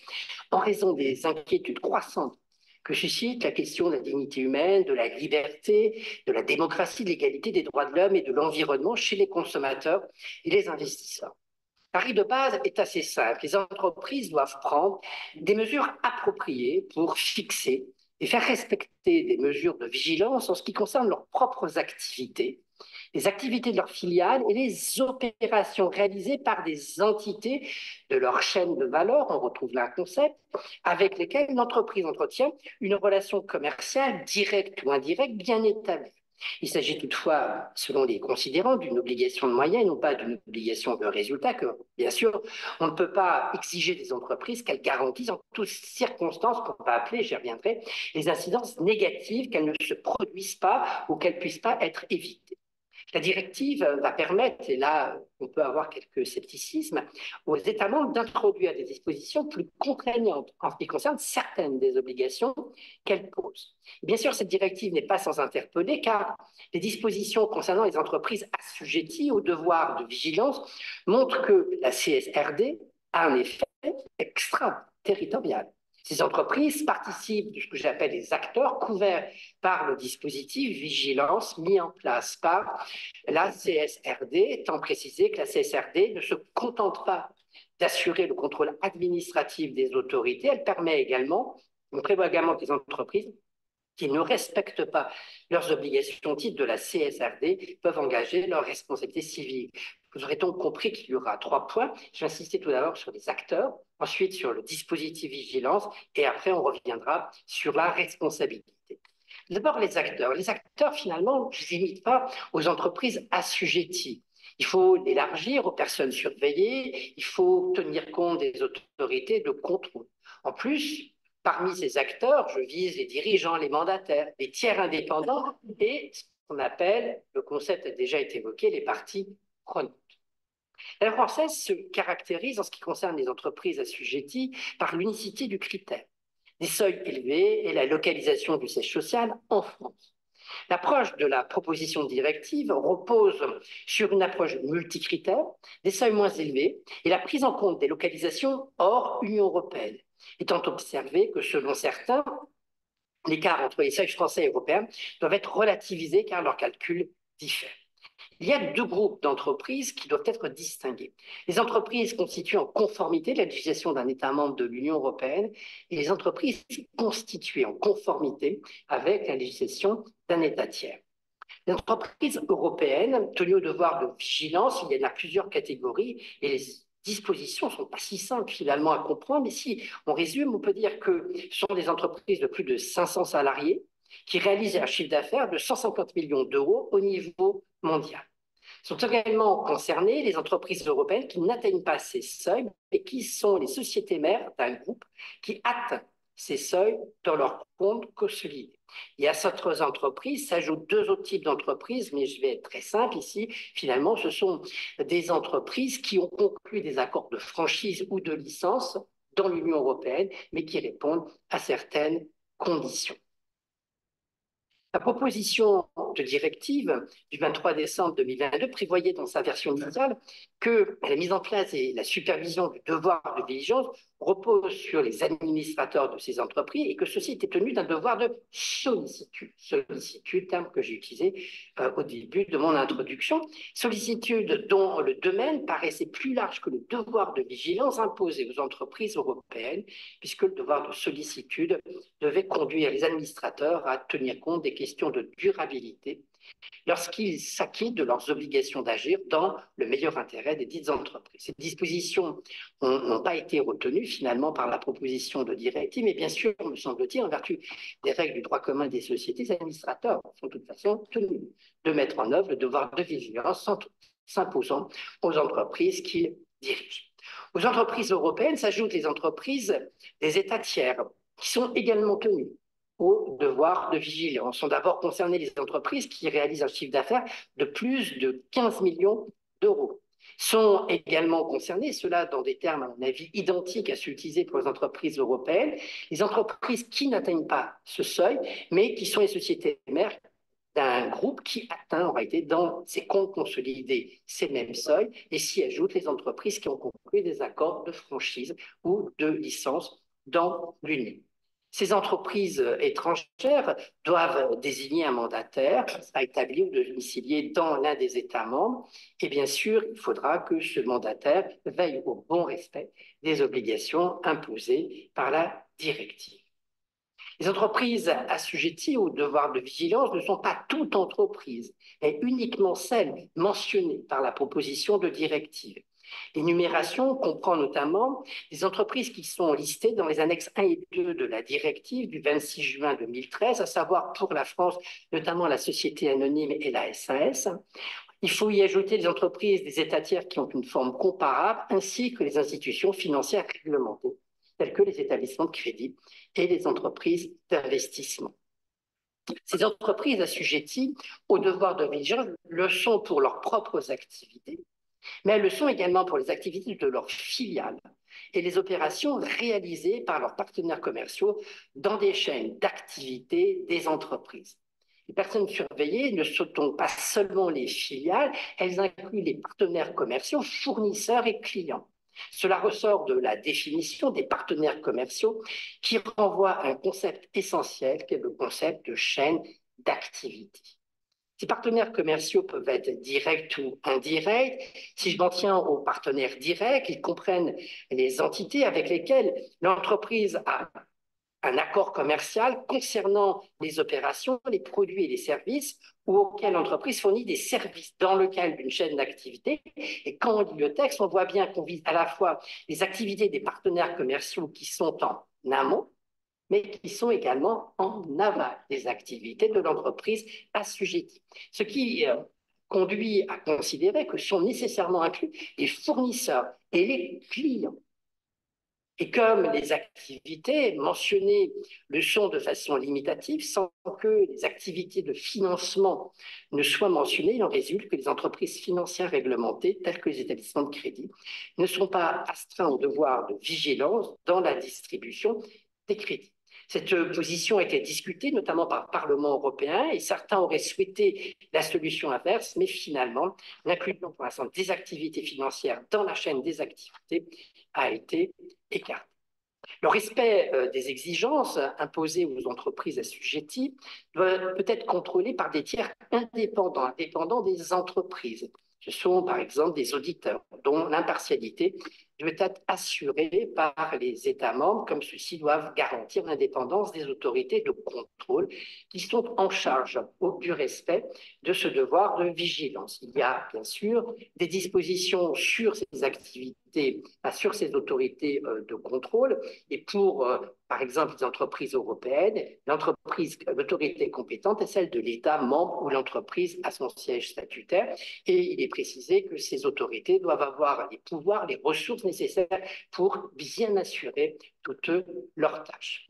en raison des inquiétudes croissantes que suscite la question de la dignité humaine, de la liberté, de la démocratie, de l'égalité des droits de l'homme et de l'environnement chez les consommateurs et les investisseurs. La règle de base est assez simple. Les entreprises doivent prendre des mesures appropriées pour fixer et faire respecter des mesures de vigilance en ce qui concerne leurs propres activités, les activités de leurs filiales et les opérations réalisées par des entités de leur chaîne de valeur, on retrouve là un concept, avec lesquelles l'entreprise entretient une relation commerciale directe ou indirecte bien établie. Il s'agit toutefois, selon les considérants, d'une obligation de moyens et non pas d'une obligation de résultat que, bien sûr, on ne peut pas exiger des entreprises qu'elles garantissent en toutes circonstances, pour ne pas appeler, j'y reviendrai, les incidences négatives, qu'elles ne se produisent pas ou qu'elles ne puissent pas être évitées. La directive va permettre, et là on peut avoir quelques scepticismes, aux États membres d'introduire des dispositions plus contraignantes en ce qui concerne certaines des obligations qu'elle pose. Bien sûr, cette directive n'est pas sans interpeller, car les dispositions concernant les entreprises assujetties au devoir de vigilance montrent que la CSRD a un effet extraterritorial. Ces entreprises participent de ce que j'appelle les acteurs couverts par le dispositif vigilance mis en place par la CSRD, étant précisé que la CSRD ne se contente pas d'assurer le contrôle administratif des autorités, elle permet également, on prévoit également que les entreprises qui ne respectent pas leurs obligations au titre de la CSRD peuvent engager leur responsabilité civile. Vous aurez donc compris qu'il y aura 3 points. Je vais insister tout d'abord sur les acteurs, ensuite sur le dispositif vigilance, et après on reviendra sur la responsabilité. D'abord les acteurs. Les acteurs, finalement, je ne les limite pas aux entreprises assujetties. Il faut l'élargir aux personnes surveillées, il faut tenir compte des autorités de contrôle. En plus, parmi ces acteurs, je vise les dirigeants, les mandataires, les tiers indépendants et ce qu'on appelle, le concept a déjà été évoqué, les parties prenantes. La loi française se caractérise en ce qui concerne les entreprises assujetties par l'unicité du critère, des seuils élevés et la localisation du siège social en France. L'approche de la proposition de directive repose sur une approche multicritère, des seuils moins élevés et la prise en compte des localisations hors Union européenne. étant observé que selon certains, l'écart entre les seuils français et européens doivent être relativisés car leurs calculs diffèrent. Il y a deux groupes d'entreprises qui doivent être distingués. Les entreprises constituées en conformité de la législation d'un État membre de l'Union européenne et les entreprises constituées en conformité avec la législation d'un État tiers. Les entreprises européennes tenues au devoir de vigilance, il y en a plusieurs catégories et les dispositions ne sont pas si simples finalement à comprendre, mais si on résume, on peut dire que ce sont des entreprises de plus de 500 salariés qui réalisent un chiffre d'affaires de 150 millions d'euros au niveau mondial. Sont également concernées les entreprises européennes qui n'atteignent pas ces seuils et qui sont les sociétés mères d'un groupe qui atteint ces seuils dans leur compte consolidé. Et à ces autres entreprises s'ajoutent deux autres types d'entreprises, mais je vais être très simple ici. Finalement, ce sont des entreprises qui ont conclu des accords de franchise ou de licence dans l'Union européenne, mais qui répondent à certaines conditions. La proposition de directive du 23 décembre 2022 prévoyait dans sa version initiale que la mise en place et la supervision du devoir de vigilance repose sur les administrateurs de ces entreprises et que ceux-ci étaient tenus d'un devoir de sollicitude, terme que j'ai utilisé au début de mon introduction, sollicitude dont le domaine paraissait plus large que le devoir de vigilance imposé aux entreprises européennes, puisque le devoir de sollicitude devait conduire les administrateurs à tenir compte des questions de durabilité lorsqu'ils s'acquittent de leurs obligations d'agir dans le meilleur intérêt des dites entreprises. Ces dispositions n'ont pas été retenues finalement par la proposition de directive, mais bien sûr, me semble-t-il, en vertu des règles du droit commun des sociétés, les administrateurs sont de toute façon tenus de mettre en œuvre le devoir de vigilance en s'imposant aux entreprises qu'ils dirigent. Aux entreprises européennes s'ajoutent les entreprises des États tiers, qui sont également tenues au devoir de vigilance. Sont d'abord concernées les entreprises qui réalisent un chiffre d'affaires de plus de 15 millions d'euros. Sont également concernées, cela dans des termes à mon avis identiques à ceux utilisés pour les entreprises européennes, les entreprises qui n'atteignent pas ce seuil, mais qui sont les sociétés mères d'un groupe qui atteint en réalité dans ses comptes consolidés ces mêmes seuils et s'y ajoutent les entreprises qui ont conclu des accords de franchise ou de licence dans l'Union. Ces entreprises étrangères doivent désigner un mandataire à établir ou domicilié dans l'un des États membres. Et bien sûr, il faudra que ce mandataire veille au bon respect des obligations imposées par la directive. Les entreprises assujetties au devoir de vigilance ne sont pas toutes entreprises, mais uniquement celles mentionnées par la proposition de directive. L'énumération comprend notamment les entreprises qui sont listées dans les annexes 1 et 2 de la directive du 26 juin 2013, à savoir pour la France, notamment la Société anonyme et la SAS. Il faut y ajouter les entreprises des États tiers qui ont une forme comparable, ainsi que les institutions financières réglementées, telles que les établissements de crédit et les entreprises d'investissement. Ces entreprises assujetties au devoir de vigilance le sont pour leurs propres activités, mais elles le sont également pour les activités de leurs filiales et les opérations réalisées par leurs partenaires commerciaux dans des chaînes d'activité des entreprises. Les personnes surveillées ne sont donc pas seulement les filiales, elles incluent les partenaires commerciaux, fournisseurs et clients. Cela ressort de la définition des partenaires commerciaux qui renvoie à un concept essentiel qui est le concept de chaîne d'activité. Ces partenaires commerciaux peuvent être directs ou indirects. Si je m'en tiens aux partenaires directs, ils comprennent les entités avec lesquelles l'entreprise a un accord commercial concernant les opérations, les produits et les services ou auxquels l'entreprise fournit des services dans le cadre d'une chaîne d'activité. Et quand on lit le texte, on voit bien qu'on vise à la fois les activités des partenaires commerciaux qui sont en amont, mais qui sont également en aval des activités de l'entreprise assujettie. Ce qui conduit à considérer que sont nécessairement inclus les fournisseurs et les clients. Et comme les activités mentionnées le sont de façon limitative, sans que les activités de financement ne soient mentionnées, il en résulte que les entreprises financières réglementées, telles que les établissements de crédit, ne sont pas astreints au devoir de vigilance dans la distribution des crédits. Cette position a été discutée notamment par le Parlement européen et certains auraient souhaité la solution inverse, mais finalement, l'inclusion pour l'instant des activités financières dans la chaîne des activités a été écartée. Le respect des exigences imposées aux entreprises assujetties peut être contrôlé par des tiers indépendants des entreprises. Ce sont par exemple des auditeurs dont l'impartialité doit être assurée par les États membres, comme ceux-ci doivent garantir l'indépendance des autorités de contrôle qui sont en charge du respect de ce devoir de vigilance. Il y a bien sûr des dispositions sur ces activités, sur ces autorités de contrôle, et pour, par exemple, les entreprises européennes, l'autorité compétente est celle de l'État membre où l'entreprise a son siège statutaire, et il est précisé que ces autorités doivent avoir les pouvoirs, les ressources nécessaires pour bien assurer toutes leurs tâches.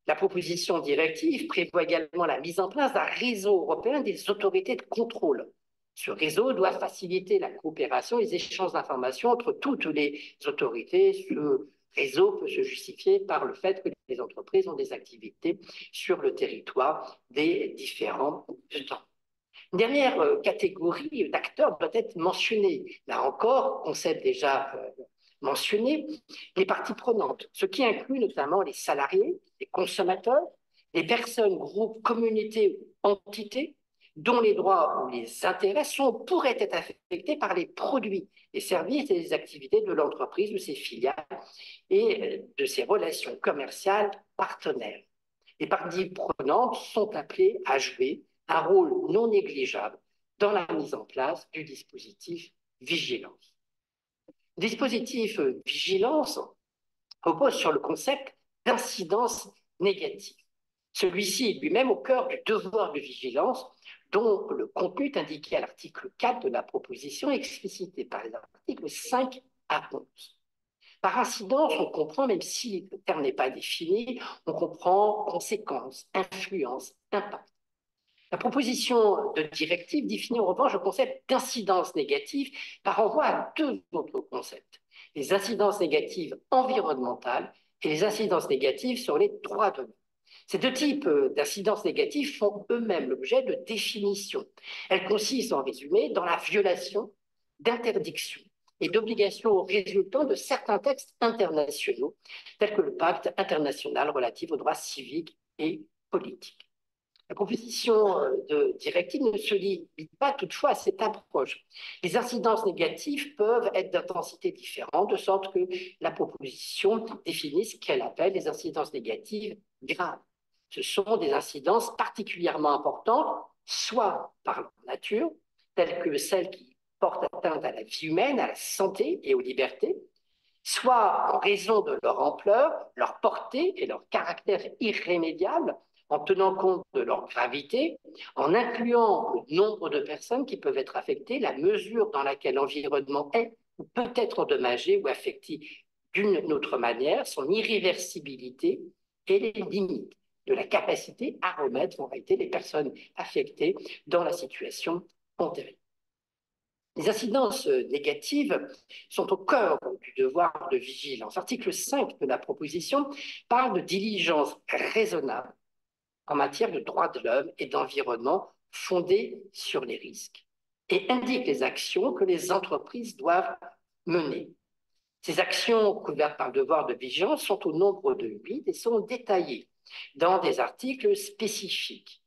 La proposition directive prévoit également la mise en place d'un réseau européen des autorités de contrôle. Ce réseau doit faciliter la coopération et les échanges d'informations entre toutes les autorités. Ce réseau peut se justifier par le fait que les entreprises ont des activités sur le territoire des différents États. Une dernière catégorie d'acteurs doit être mentionnée. Là encore, concept déjà mentionné, les parties prenantes, ce qui inclut notamment les salariés, les consommateurs, les personnes, groupes, communautés ou entités dont les droits ou les intérêts pourraient être affectés par les produits, les services et les activités de l'entreprise, de ses filiales et de ses relations commerciales partenaires. Les parties prenantes sont appelées à jouer un rôle non négligeable dans la mise en place du dispositif vigilance. Le dispositif vigilance repose sur le concept d'incidence négative. Celui-ci est lui-même au cœur du devoir de vigilance dont le contenu est indiqué à l'article 4 de la proposition, explicité par les articles 5 à 11. Par incidence, on comprend, même si le terme n'est pas défini, on comprend conséquences, influence, impact. La proposition de directive définit en revanche le concept d'incidence négative par renvoi à deux autres concepts, les incidences négatives environnementales et les incidences négatives sur les droits de l'homme. Ces deux types d'incidences négatives font eux-mêmes l'objet de définitions. Elles consistent en résumé dans la violation d'interdictions et d'obligations résultant de certains textes internationaux, tels que le pacte international relatif aux droits civiques et politiques. La proposition de directive ne se limite pas toutefois à cette approche. Les incidences négatives peuvent être d'intensité différente, de sorte que la proposition définit ce qu'elle appelle les incidences négatives graves. Ce sont des incidences particulièrement importantes, soit par leur nature, telles que celles qui portent atteinte à la vie humaine, à la santé et aux libertés, soit en raison de leur ampleur, leur portée et leur caractère irrémédiable, en tenant compte de leur gravité, en incluant le nombre de personnes qui peuvent être affectées, la mesure dans laquelle l'environnement est ou peut être endommagé ou affecté d'une autre manière, son irréversibilité et les limites de la capacité à remettre en réalité les personnes affectées dans la situation antérieure. Les incidences négatives sont au cœur du devoir de vigilance. L'article 5 de la proposition parle de diligence raisonnable en matière de droits de l'homme et d'environnement fondés sur les risques et indique les actions que les entreprises doivent mener. Ces actions couvertes par le devoir de vigilance sont au nombre de 8 et sont détaillées dans des articles spécifiques.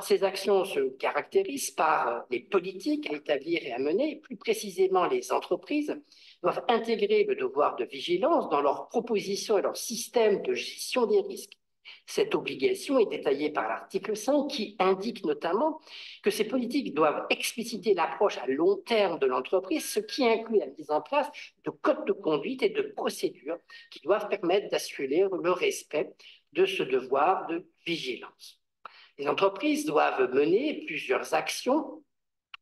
Ces actions se caractérisent par les politiques à établir et à mener, et plus précisément les entreprises doivent intégrer le devoir de vigilance dans leurs propositions et leur système de gestion des risques. Cette obligation est détaillée par l'article 5 qui indique notamment que ces politiques doivent expliciter l'approche à long terme de l'entreprise, ce qui inclut la mise en place de codes de conduite et de procédures qui doivent permettre d'assurer le respect de ce devoir de vigilance. Les entreprises doivent mener plusieurs actions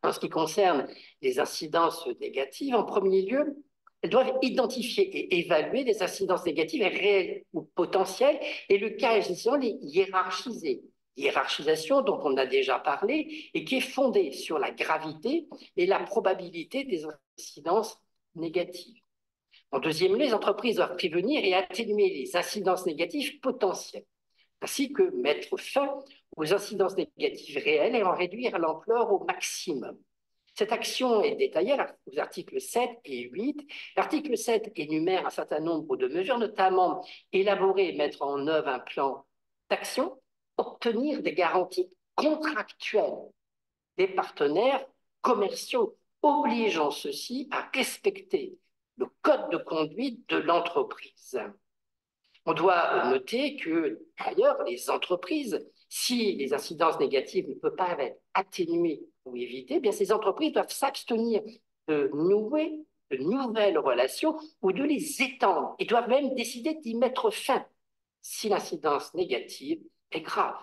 en ce qui concerne les incidences négatives. En premier lieu, elles doivent identifier et évaluer les incidences négatives réelles ou potentielles et le cas échéant les hiérarchiser. Hiérarchisation dont on a déjà parlé et qui est fondée sur la gravité et la probabilité des incidences négatives. En deuxième lieu, les entreprises doivent prévenir et atténuer les incidences négatives potentielles, ainsi que mettre fin aux incidences négatives réelles et en réduire l'ampleur au maximum. Cette action est détaillée aux articles 7 et 8. L'article 7 énumère un certain nombre de mesures, notamment élaborer et mettre en œuvre un plan d'action, obtenir des garanties contractuelles des partenaires commerciaux, obligeant ceux-ci à respecter le code de conduite de l'entreprise. On doit noter que, d'ailleurs, les entreprises, si les incidences négatives ne peuvent pas être atténuées ou évitées, eh bien ces entreprises doivent s'abstenir de nouer de nouvelles relations ou de les étendre et doivent même décider d'y mettre fin si l'incidence négative est grave.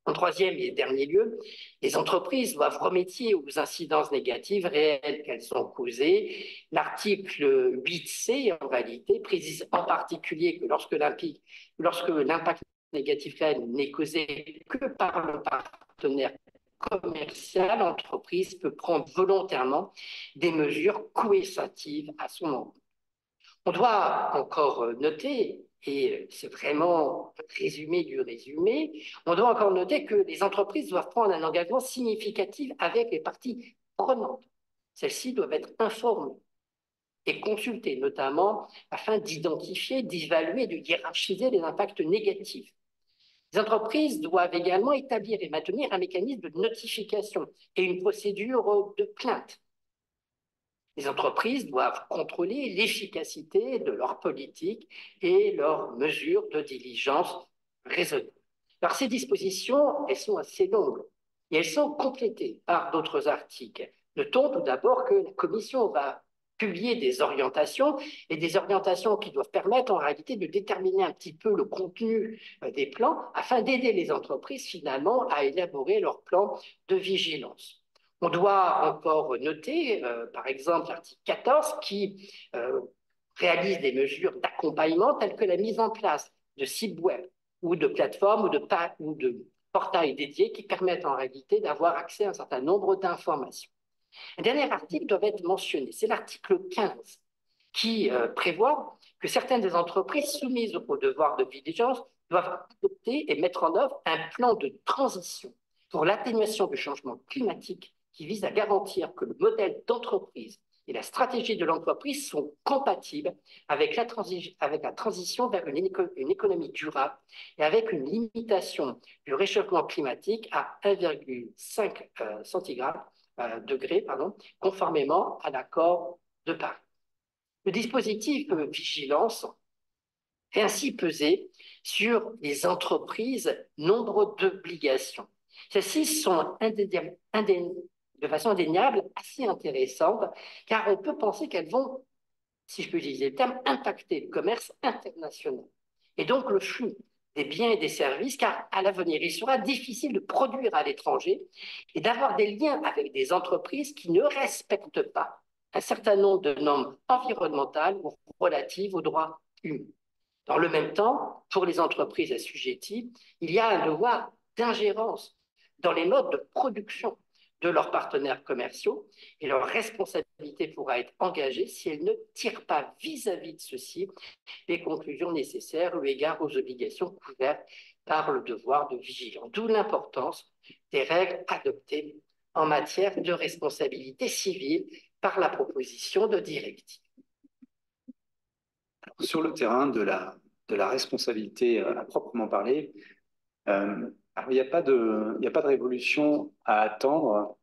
En troisième et dernier lieu, les entreprises doivent remédier aux incidences négatives réelles qu'elles ont causées. L'article 8C, en réalité, précise en particulier que lorsque l'impact négatif réel n'est causé que par le partenaire commercial, l'entreprise peut prendre volontairement des mesures coercitives à son endroit. On doit encore noter, et c'est vraiment un résumé du résumé, on doit encore noter que les entreprises doivent prendre un engagement significatif avec les parties prenantes. Celles-ci doivent être informées et consultées, notamment afin d'identifier, d'évaluer, de hiérarchiser les impacts négatifs. Les entreprises doivent également établir et maintenir un mécanisme de notification et une procédure de plainte. Les entreprises doivent contrôler l'efficacité de leurs politiques et leurs mesures de diligence raisonnées. Alors, ces dispositions, elles sont assez longues et elles sont complétées par d'autres articles. Notons tout d'abord que la Commission va publier des orientations et des orientations qui doivent permettre en réalité de déterminer un petit peu le contenu des plans afin d'aider les entreprises finalement à élaborer leur plan de vigilance. On doit encore noter, par exemple, l'article 14 qui réalise des mesures d'accompagnement telles que la mise en place de sites web ou de plateformes ou de portails dédiés qui permettent en réalité d'avoir accès à un certain nombre d'informations. Un dernier article doit être mentionné, c'est l'article 15 qui prévoit que certaines des entreprises soumises au devoir de vigilance doivent adopter et mettre en œuvre un plan de transition pour l'atténuation du changement climatique qui vise à garantir que le modèle d'entreprise et la stratégie de l'entreprise sont compatibles avec la transition vers une économie durable et avec une limitation du réchauffement climatique à 1,5 degrés, conformément à l'accord de Paris. Le dispositif vigilance fait ainsi peser sur les entreprises nombre d'obligations. Celles-ci sont de façon indéniable assez intéressantes, car on peut penser qu'elles vont, si je peux utiliser le terme, impacter le commerce international. Et donc le flux des biens et des services, car à l'avenir, il sera difficile de produire à l'étranger et d'avoir des liens avec des entreprises qui ne respectent pas un certain nombre de normes environnementales ou relatives aux droits humains. Dans le même temps, pour les entreprises assujetties, il y a un devoir d'ingérence dans les modes de production de leurs partenaires commerciaux et leur responsabilité pourra être engagée si elles ne tirent pas vis-à-vis de ceux-ci les conclusions nécessaires eu égard aux obligations couvertes par le devoir de vigilance. D'où l'importance des règles adoptées en matière de responsabilité civile par la proposition de directive. Alors, sur le terrain de la responsabilité à proprement parler, alors, il n'y a pas de révolution à attendre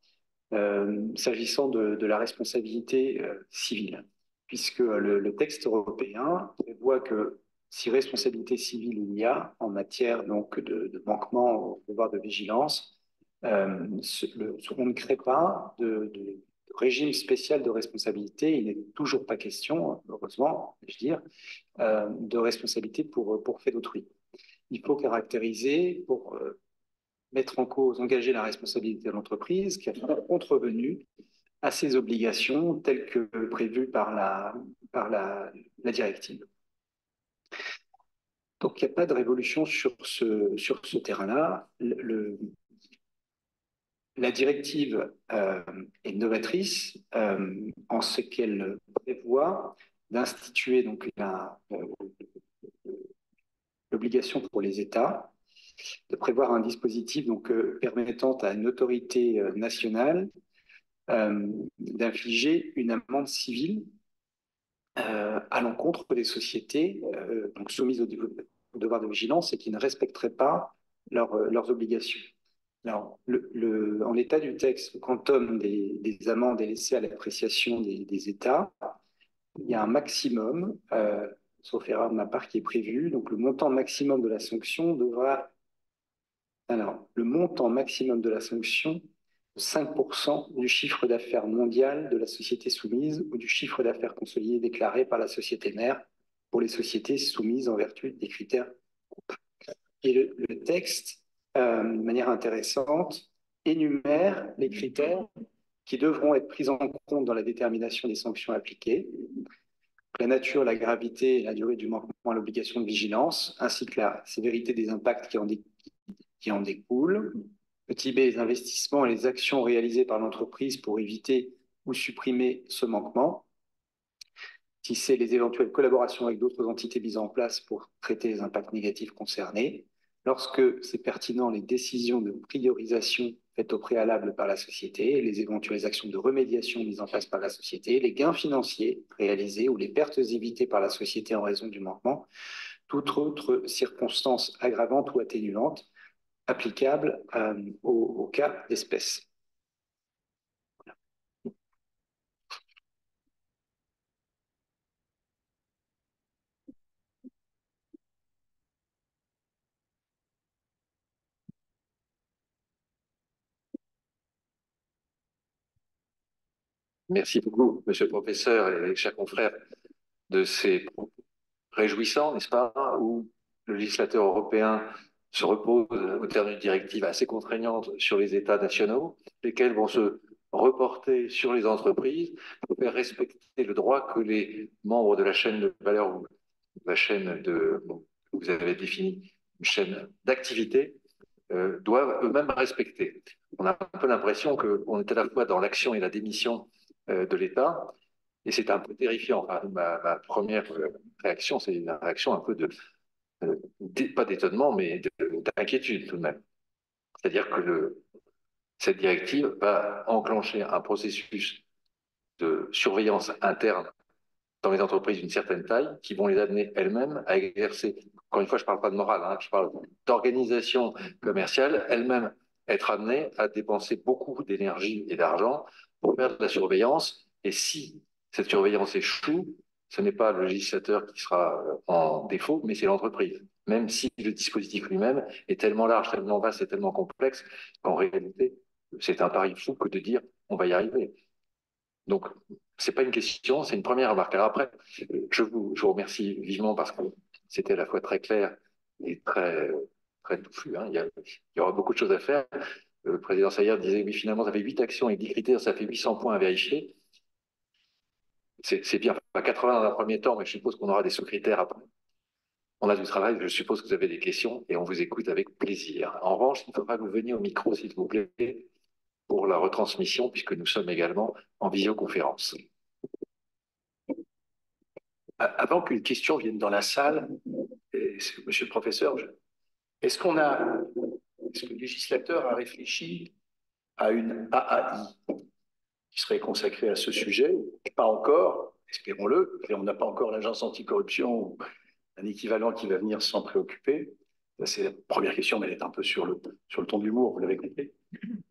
s'agissant de la responsabilité civile, puisque le texte européen prévoit que si responsabilité civile il y a en matière donc de manquement au devoir de vigilance, on ne crée pas de régime spécial de responsabilité. Il n'est toujours pas question, heureusement, je veux dire, de responsabilité pour fait d'autrui. Il faut caractériser pour mettre en cause, engager la responsabilité de l'entreprise qui a contrevenu à ses obligations telles que prévues par la directive. Donc, il n'y a pas de révolution sur ce terrain-là. La directive est novatrice en ce qu'elle prévoit d'instituer donc l'obligation pour les États de prévoir un dispositif donc, permettant à une autorité nationale d'infliger une amende civile à l'encontre des sociétés donc soumises au devoir de vigilance et qui ne respecteraient pas leurs obligations. Alors, en l'état du texte, le quantum des amendes est laissé à l'appréciation des États. Il y a un maximum, sauf erreur de ma part, qui est prévu. Donc, le montant maximum de la sanction devra... Alors, le montant maximum de la sanction, 5% du chiffre d'affaires mondial de la société soumise ou du chiffre d'affaires consolidé déclaré par la société mère pour les sociétés soumises en vertu des critères. Et le texte, de manière intéressante, énumère les critères qui devront être pris en compte dans la détermination des sanctions appliquées, la nature, la gravité et la durée du manquement à l'obligation de vigilance, ainsi que la sévérité des impacts qui en découlent. Petit b, les investissements et les actions réalisées par l'entreprise pour éviter ou supprimer ce manquement. Si c'est les éventuelles collaborations avec d'autres entités mises en place pour traiter les impacts négatifs concernés. Lorsque c'est pertinent, les décisions de priorisation faites au préalable par la société, les éventuelles actions de remédiation mises en place par la société, les gains financiers réalisés ou les pertes évitées par la société en raison du manquement, toute autre circonstance aggravante ou atténuante applicable au cas d'espèce. Merci beaucoup, monsieur le professeur et chers confrères, de ces propos réjouissants, n'est-ce pas, où le législateur européen se repose au terme d'une directive assez contraignante sur les États nationaux, lesquels vont se reporter sur les entreprises pour faire respecter le droit que les membres de la chaîne de valeur, ou la chaîne que vous avez définie, une chaîne d'activité, doivent eux-mêmes respecter. On a un peu l'impression qu'on est à la fois dans l'action et la démission de l'État, et c'est un peu terrifiant. Enfin, ma première réaction, c'est une réaction un peu pas d'étonnement, mais d'inquiétude tout de même. C'est-à-dire que cette directive va enclencher un processus de surveillance interne dans les entreprises d'une certaine taille qui vont les amener elles-mêmes à exercer, encore une fois, je ne parle pas de morale, hein, je parle d'organisation commerciale, elles-mêmes être amenées à dépenser beaucoup d'énergie et d'argent pour faire de la surveillance. Et si cette surveillance échoue, ce n'est pas le législateur qui sera en défaut, mais c'est l'entreprise. Même si le dispositif lui-même est tellement large, tellement vaste et tellement complexe qu'en réalité, c'est un pari fou que de dire on va y arriver. Donc, ce n'est pas une question, c'est une première remarque. Alors après, je vous remercie vivement parce que c'était à la fois très clair et très touffu. Hein. Il y aura beaucoup de choses à faire. Le président Sayer disait, oui, finalement, ça fait 8 actions et 10 critères, ça fait 800 points à vérifier. C'est bien, pas 80 dans un premier temps, mais je suppose qu'on aura des sous-critères après. On a du travail, je suppose que vous avez des questions et on vous écoute avec plaisir. En revanche, il faudra que vous veniez au micro, s'il vous plaît, pour la retransmission, puisque nous sommes également en visioconférence. Avant qu'une question vienne dans la salle, monsieur le professeur, est-ce que le législateur a réfléchi à une AAI qui serait consacrée à ce sujet? Pas encore, espérons-le, et on n'a pas encore l'agence anticorruption ou un équivalent qui va venir s'en préoccuper. C'est la première question, mais elle est un peu sur le ton de l'humour, vous l'avez compris.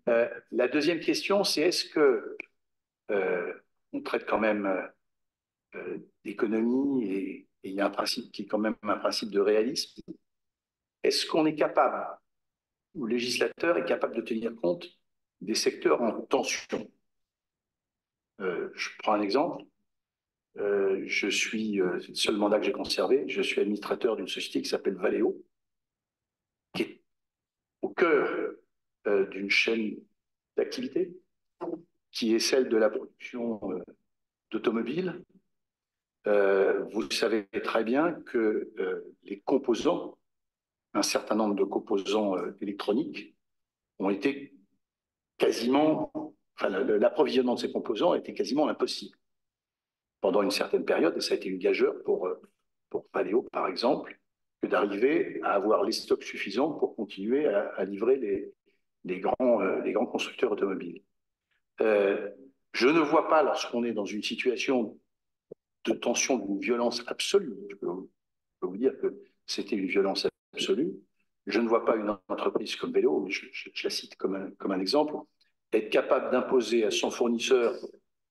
La deuxième question, c'est est-ce que on traite quand même d'économie et il y a un principe qui est quand même un principe de réalisme. Est-ce qu'on est capable, ou le législateur est capable de tenir compte des secteurs en tension? Je prends un exemple. C'est le seul mandat que j'ai conservé. Je suis administrateur d'une société qui s'appelle Valeo, qui est au cœur d'une chaîne d'activité, qui est celle de la production d'automobiles. Vous savez très bien que les composants, un certain nombre de composants électroniques, ont été quasiment, enfin, l'approvisionnement de ces composants a été quasiment impossible pendant une certaine période, et ça a été une gageure pour Valeo, par exemple, que d'arriver à avoir les stocks suffisants pour continuer à livrer les grands constructeurs automobiles. Je ne vois pas, lorsqu'on est dans une situation de tension, d'une violence absolue, je peux vous dire que c'était une violence absolue, je ne vois pas une entreprise comme Vélo, je la cite comme un exemple, être capable d'imposer à son fournisseur,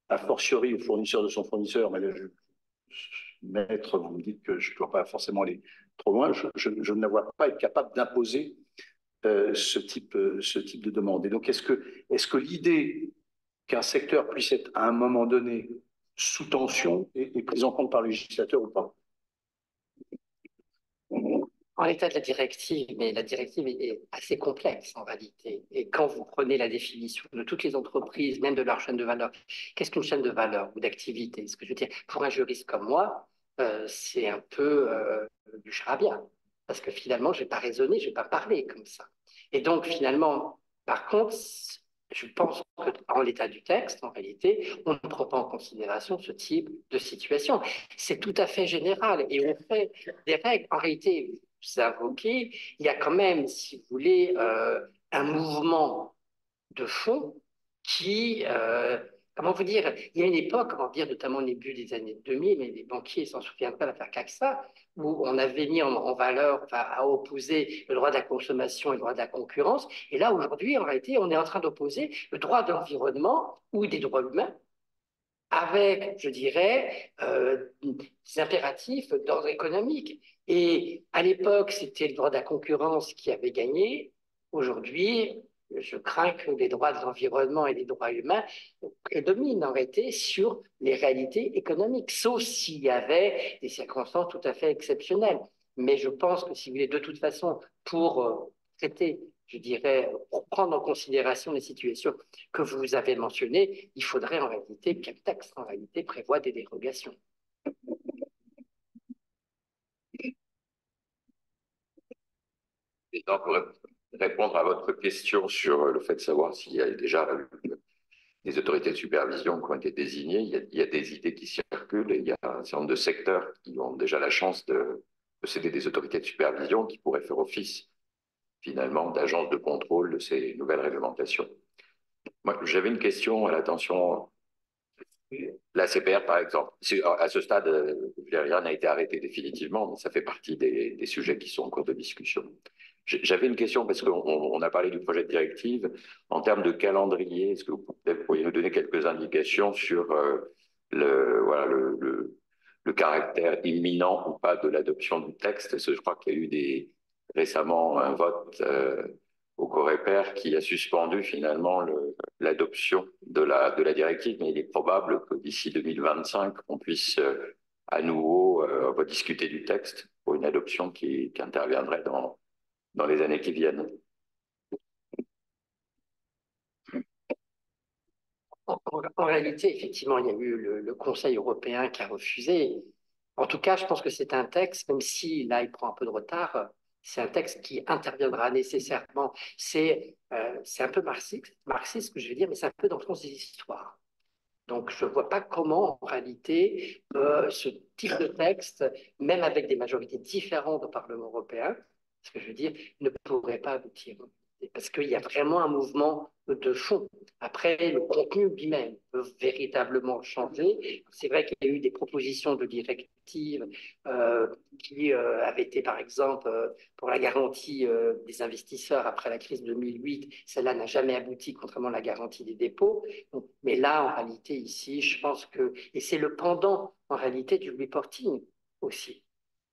a fortiori au fournisseur de son fournisseur, mais là, maître, vous me dites que je ne dois pas forcément aller trop loin, je ne la vois pas être capable d'imposer ce type de demande. Et donc, est-ce que l'idée qu'un secteur puisse être à un moment donné sous tension est prise en compte par le législateur ou pas? En l'état de la directive, mais la directive est assez complexe en réalité. Et quand vous prenez la définition de toutes les entreprises, même de leur chaîne de valeur, qu'est-ce qu'une chaîne de valeur ou d'activité? Ce que je veux dire, pour un juriste comme moi, c'est un peu du charabia. Parce que finalement, je ne vais pas raisonner, je ne vais pas parler comme ça. Et donc finalement, par contre, je pense qu'en l'état du texte, en réalité, on ne prend pas en considération ce type de situation. C'est tout à fait général et on fait des règles. En réalité, vous invoquez, il y a quand même, si vous voulez, un mouvement de fond qui, comment vous dire, il y a une époque, on va dire notamment au début des années 2000, mais les banquiers s'en souviennent pas l'affaire CAXA, où on avait mis en valeur, enfin, à opposer le droit de la consommation et le droit de la concurrence. Et là, aujourd'hui, en réalité, on est en train d'opposer le droit de l'environnement ou des droits humains avec, je dirais, des impératifs d'ordre économique. Et à l'époque, c'était le droit de la concurrence qui avait gagné. Aujourd'hui, je crains que les droits de l'environnement et les droits humains prédominent en réalité sur les réalités économiques, sauf s'il y avait des circonstances tout à fait exceptionnelles. Mais je pense que, si vous voulez, de toute façon, pour traiter, je dirais, pour prendre en considération les situations que vous avez mentionnées, il faudrait en réalité qu'un texte en réalité prévoit des dérogations. Et donc, pour répondre à votre question sur le fait de savoir s'il y a déjà des autorités de supervision qui ont été désignées, il y a des idées qui circulent et il y a un certain nombre de secteurs qui ont déjà la chance de posséder des autorités de supervision qui pourraient faire office finalement d'agence de contrôle de ces nouvelles réglementations. Moi, j'avais une question à l'attention. La CPR, par exemple, à ce stade, rien n'a été arrêté définitivement, mais ça fait partie des sujets qui sont en cours de discussion. J'avais une question parce qu'on a parlé du projet de directive. En termes de calendrier, est-ce que vous pourriez nous donner quelques indications sur voilà, le caractère imminent ou pas de l'adoption du texte? Parce que je crois qu'il y a eu récemment un vote au Coreper qui a suspendu finalement l'adoption de la directive, mais il est probable que d'ici 2025, on puisse à nouveau rediscuter du texte pour une adoption qui interviendrait dans les années qui viennent. En réalité, effectivement, il y a eu le Conseil européen qui a refusé. En tout cas, je pense que c'est un texte, même si là, il prend un peu de retard, c'est un texte qui interviendra nécessairement. C'est un peu marxiste, ce que je vais dire, mais c'est un peu dans le sens des histoires. Donc, je ne vois pas comment, en réalité, ce type de texte, même avec des majorités différentes au Parlement européen, ce que je veux dire, ne pourrait pas aboutir. Parce qu'il y a vraiment un mouvement de fond. Après, le contenu lui-même peut véritablement changer. C'est vrai qu'il y a eu des propositions de directives qui avaient été, par exemple, pour la garantie des investisseurs après la crise de 2008. Celle-là n'a jamais abouti, contrairement à la garantie des dépôts. Donc, mais là, en réalité, ici, je pense que... Et c'est le pendant, en réalité, du reporting aussi.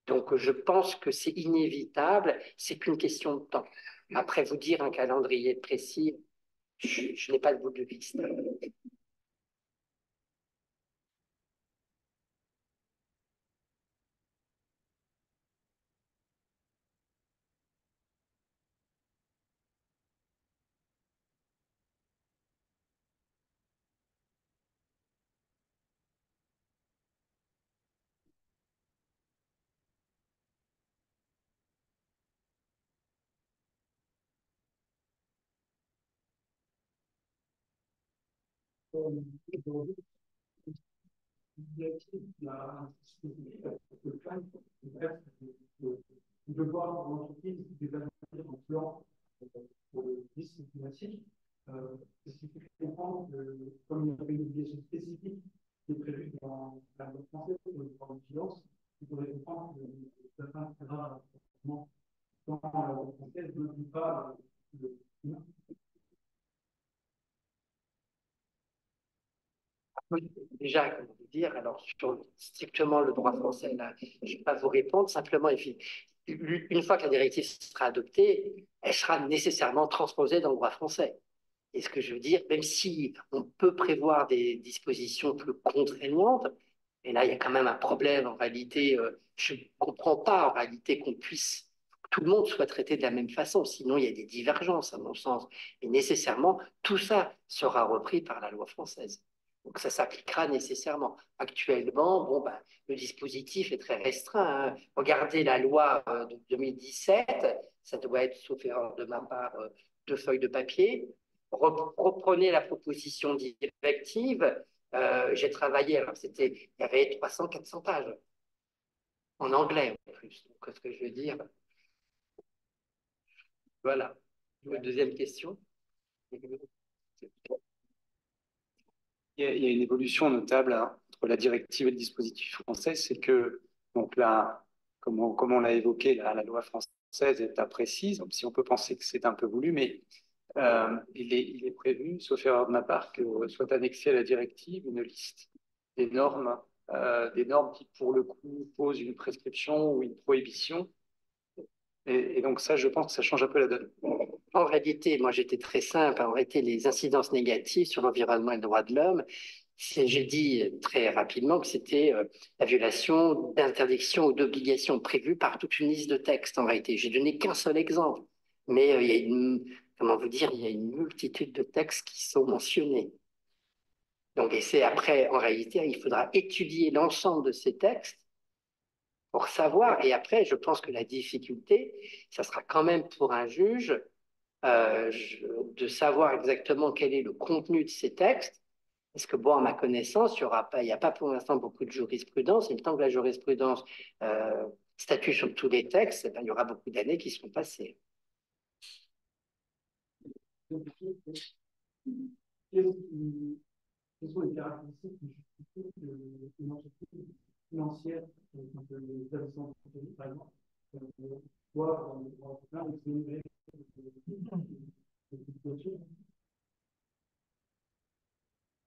Donc, je pense que c'est inévitable, c'est qu'une question de temps. Après, vous dire un calendrier précis, je n'ai pas le bout de piste. De voir l'entreprise déterminer un plan pour le risque climatique. Est-ce qu'il faut comprendre que, comme il y avait une obligation spécifique qui est prévue dans la loi française pour le droit de vigilance, il faudrait comprendre que certains grave dans la loi française ne dit pas le. Déjà, comment vous dire, alors sur strictement le droit français, là, je ne vais pas vous répondre, simplement, une fois que la directive sera adoptée, elle sera nécessairement transposée dans le droit français. Et ce que je veux dire, même si on peut prévoir des dispositions plus contraignantes, et là, il y a quand même un problème en réalité, je ne comprends pas en réalité que tout le monde soit traité de la même façon, sinon il y a des divergences à mon sens. Et nécessairement, tout ça sera repris par la loi française. Donc ça s'appliquera nécessairement. Actuellement, bon, ben, le dispositif est très restreint, hein. Regardez la loi de 2017, ça doit être, sauf erreur de ma part, 2 feuilles de papier. Reprenez la proposition directive. J'ai travaillé, alors il y avait 300-400 pages, en anglais en plus. Donc, ce que je veux dire, voilà. Deuxième question. Il y a une évolution notable entre la directive et le dispositif français, c'est que, donc là, comme on l'a évoqué, la loi française est imprécise, donc si on peut penser que c'est un peu voulu, mais il est prévu, sauf erreur de ma part, que soit annexée à la directive une liste des normes qui, pour le coup, posent une prescription ou une prohibition. Et donc ça, je pense que ça change un peu la donne. En réalité, moi j'étais très simple, en réalité, les incidences négatives sur l'environnement et le droit de l'homme, j'ai dit très rapidement que c'était la violation d'interdictions ou d'obligations prévues par toute une liste de textes en réalité. J'ai donné qu'un seul exemple, mais il y a comment vous dire, il y a une multitude de textes qui sont mentionnés. Donc, et c'est après, en réalité, il faudra étudier l'ensemble de ces textes pour savoir, et après, je pense que la difficulté, ça sera quand même pour un juge de savoir exactement quel est le contenu de ces textes. Parce que, bon, à ma connaissance, il n'y a pas pour l'instant beaucoup de jurisprudence, et le temps que la jurisprudence statue sur tous les textes, eh bien, il y aura beaucoup d'années qui seront passées. Quelles sont les caractéristiques qui justifient qu'une entreprise financière, donc les établissements publics, par exemple, soit dans le droit européen exonérer de situation?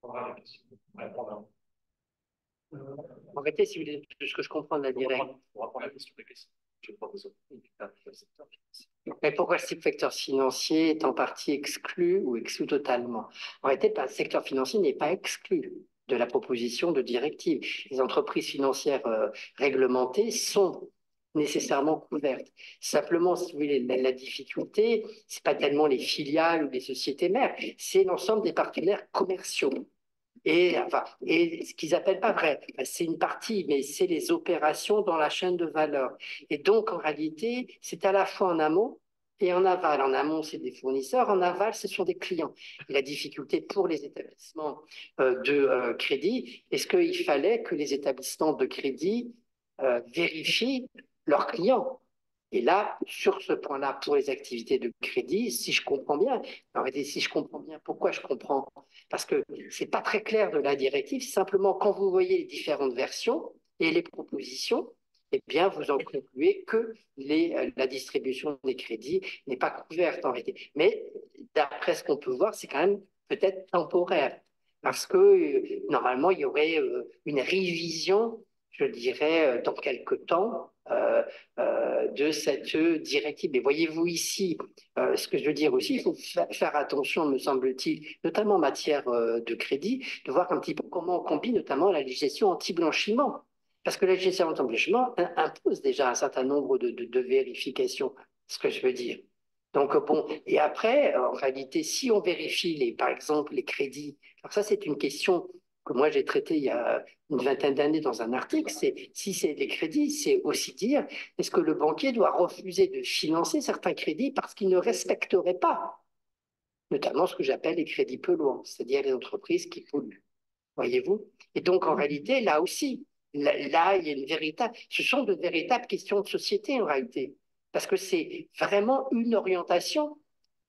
En réalité, si vous voulez, ce que je comprends de la directive. Mais pourquoi le secteur financier est en partie exclu ou exclu totalement? En réalité, le secteur financier n'est pas exclu de la proposition de directive. Les entreprises financières réglementées sont nécessairement couvertes. Simplement, si vous voulez, la difficulté, ce n'est pas tellement les filiales ou les sociétés mères, c'est l'ensemble des partenaires commerciaux. Et ce qu'ils appellent pas vrai, c'est une partie, mais c'est les opérations dans la chaîne de valeur. Et donc, en réalité, c'est à la fois en amont et en aval. En amont, c'est des fournisseurs, en aval, ce sont des clients. Et la difficulté pour les établissements de crédit, est-ce qu'il fallait que les établissements de crédit vérifient leurs clients? Et là, sur ce point-là, pour les activités de crédit, si je comprends bien, en réalité, si je comprends bien, pourquoi je comprends? Parce que ce n'est pas très clair de la directive, simplement quand vous voyez les différentes versions et les propositions, eh bien, vous en concluez que la distribution des crédits n'est pas couverte en réalité. Mais d'après ce qu'on peut voir, c'est quand même peut-être temporaire, parce que normalement, il y aurait une révision, je dirais, dans quelques temps, de cette directive. Mais voyez-vous ici, ce que je veux dire aussi, il faut faire attention, me semble-t-il, notamment en matière de crédit, de voir un petit peu comment on combine notamment la législation anti-blanchiment. Parce que la législation anti-blanchiment impose déjà un certain nombre de vérifications, ce que je veux dire. Donc, bon, et après, en réalité, si on vérifie, par exemple, les crédits, alors ça, c'est une question que moi j'ai traitée il y a une vingtaine d'années dans un article, si c'est des crédits, c'est aussi dire, est-ce que le banquier doit refuser de financer certains crédits parce qu'il ne respecterait pas, notamment ce que j'appelle les crédits polluants, c'est-à-dire les entreprises qui polluent, voyez-vous? Et donc, en réalité, là aussi, là, il y a ce sont de véritables questions de société, en réalité, parce que c'est vraiment une orientation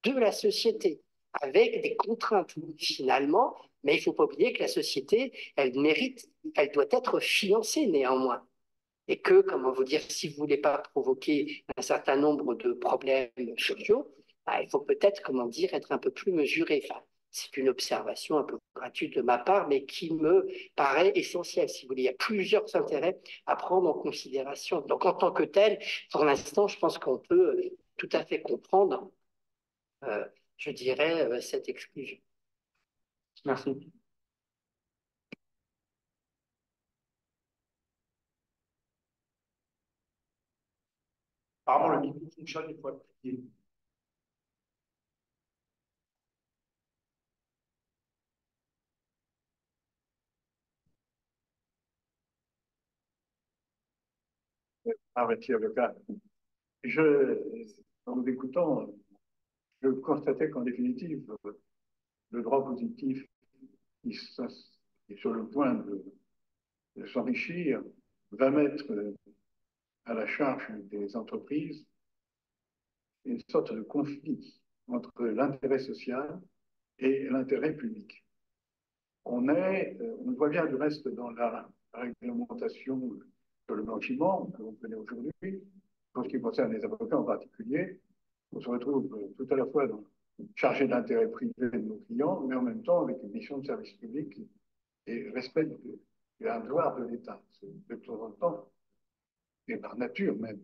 de la société. avec des contraintes finalement, mais il ne faut pas oublier que la société, elle mérite, elle doit être financée néanmoins. Et que, comment vous dire, si vous ne voulez pas provoquer un certain nombre de problèmes sociaux, bah, il faut peut-être, comment dire, être un peu plus mesuré. Enfin, c'est une observation un peu gratuite de ma part, mais qui me paraît essentielle. Si vous voulez, il y a plusieurs intérêts à prendre en considération. Donc, en tant que tel, pour l'instant, je pense qu'on peut tout à fait comprendre, je dirais, cette exclusion. Merci. Apparemment, le micro fonctionne une fois. Arrêtez le cas. En vous écoutant, je constatais qu'en définitive, le droit positif qui est sur le point de s'enrichir va mettre à la charge des entreprises une sorte de conflit entre l'intérêt social et l'intérêt public. On le voit bien du reste dans la réglementation sur le blanchiment que l'on connaît aujourd'hui, pour ce qui concerne les avocats en particulier. On se retrouve tout à la fois chargé d'intérêt privé de nos clients, mais en même temps avec une mission de service public et respect un devoir de l'État. De temps en temps, et par nature même,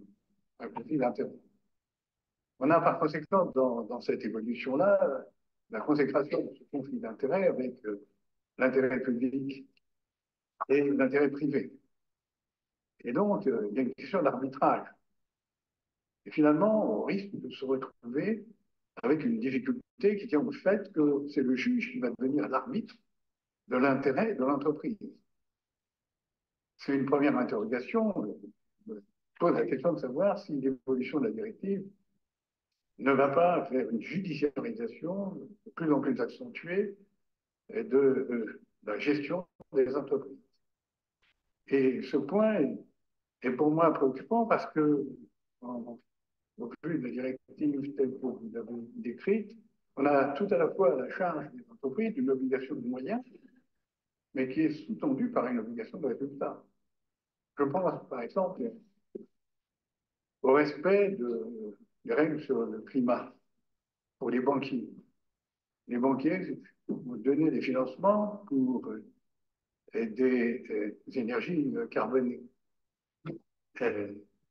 un conflit d'intérêt. On a par conséquent dans cette évolution-là la consécration de ce conflit d'intérêt avec l'intérêt public et l'intérêt privé. Et donc, il y a une question d'arbitrage. Et finalement, on risque de se retrouver avec une difficulté qui tient au fait que c'est le juge qui va devenir l'arbitre de l'intérêt de l'entreprise. C'est une première interrogation. Je pose la question de savoir si l'évolution de la directive ne va pas vers une judiciarisation de plus en plus accentuée de la gestion des entreprises. Et ce point est pour moi préoccupant parce que, au vu de la directive telle que vous l'avez décrite, on a tout à la fois à la charge des entreprises une obligation de moyens, mais qui est sous-tendue par une obligation de résultat. Je pense, par exemple, au respect des règles sur le climat pour les banquiers. Les banquiers vont donner des financements pour des énergies carbonées.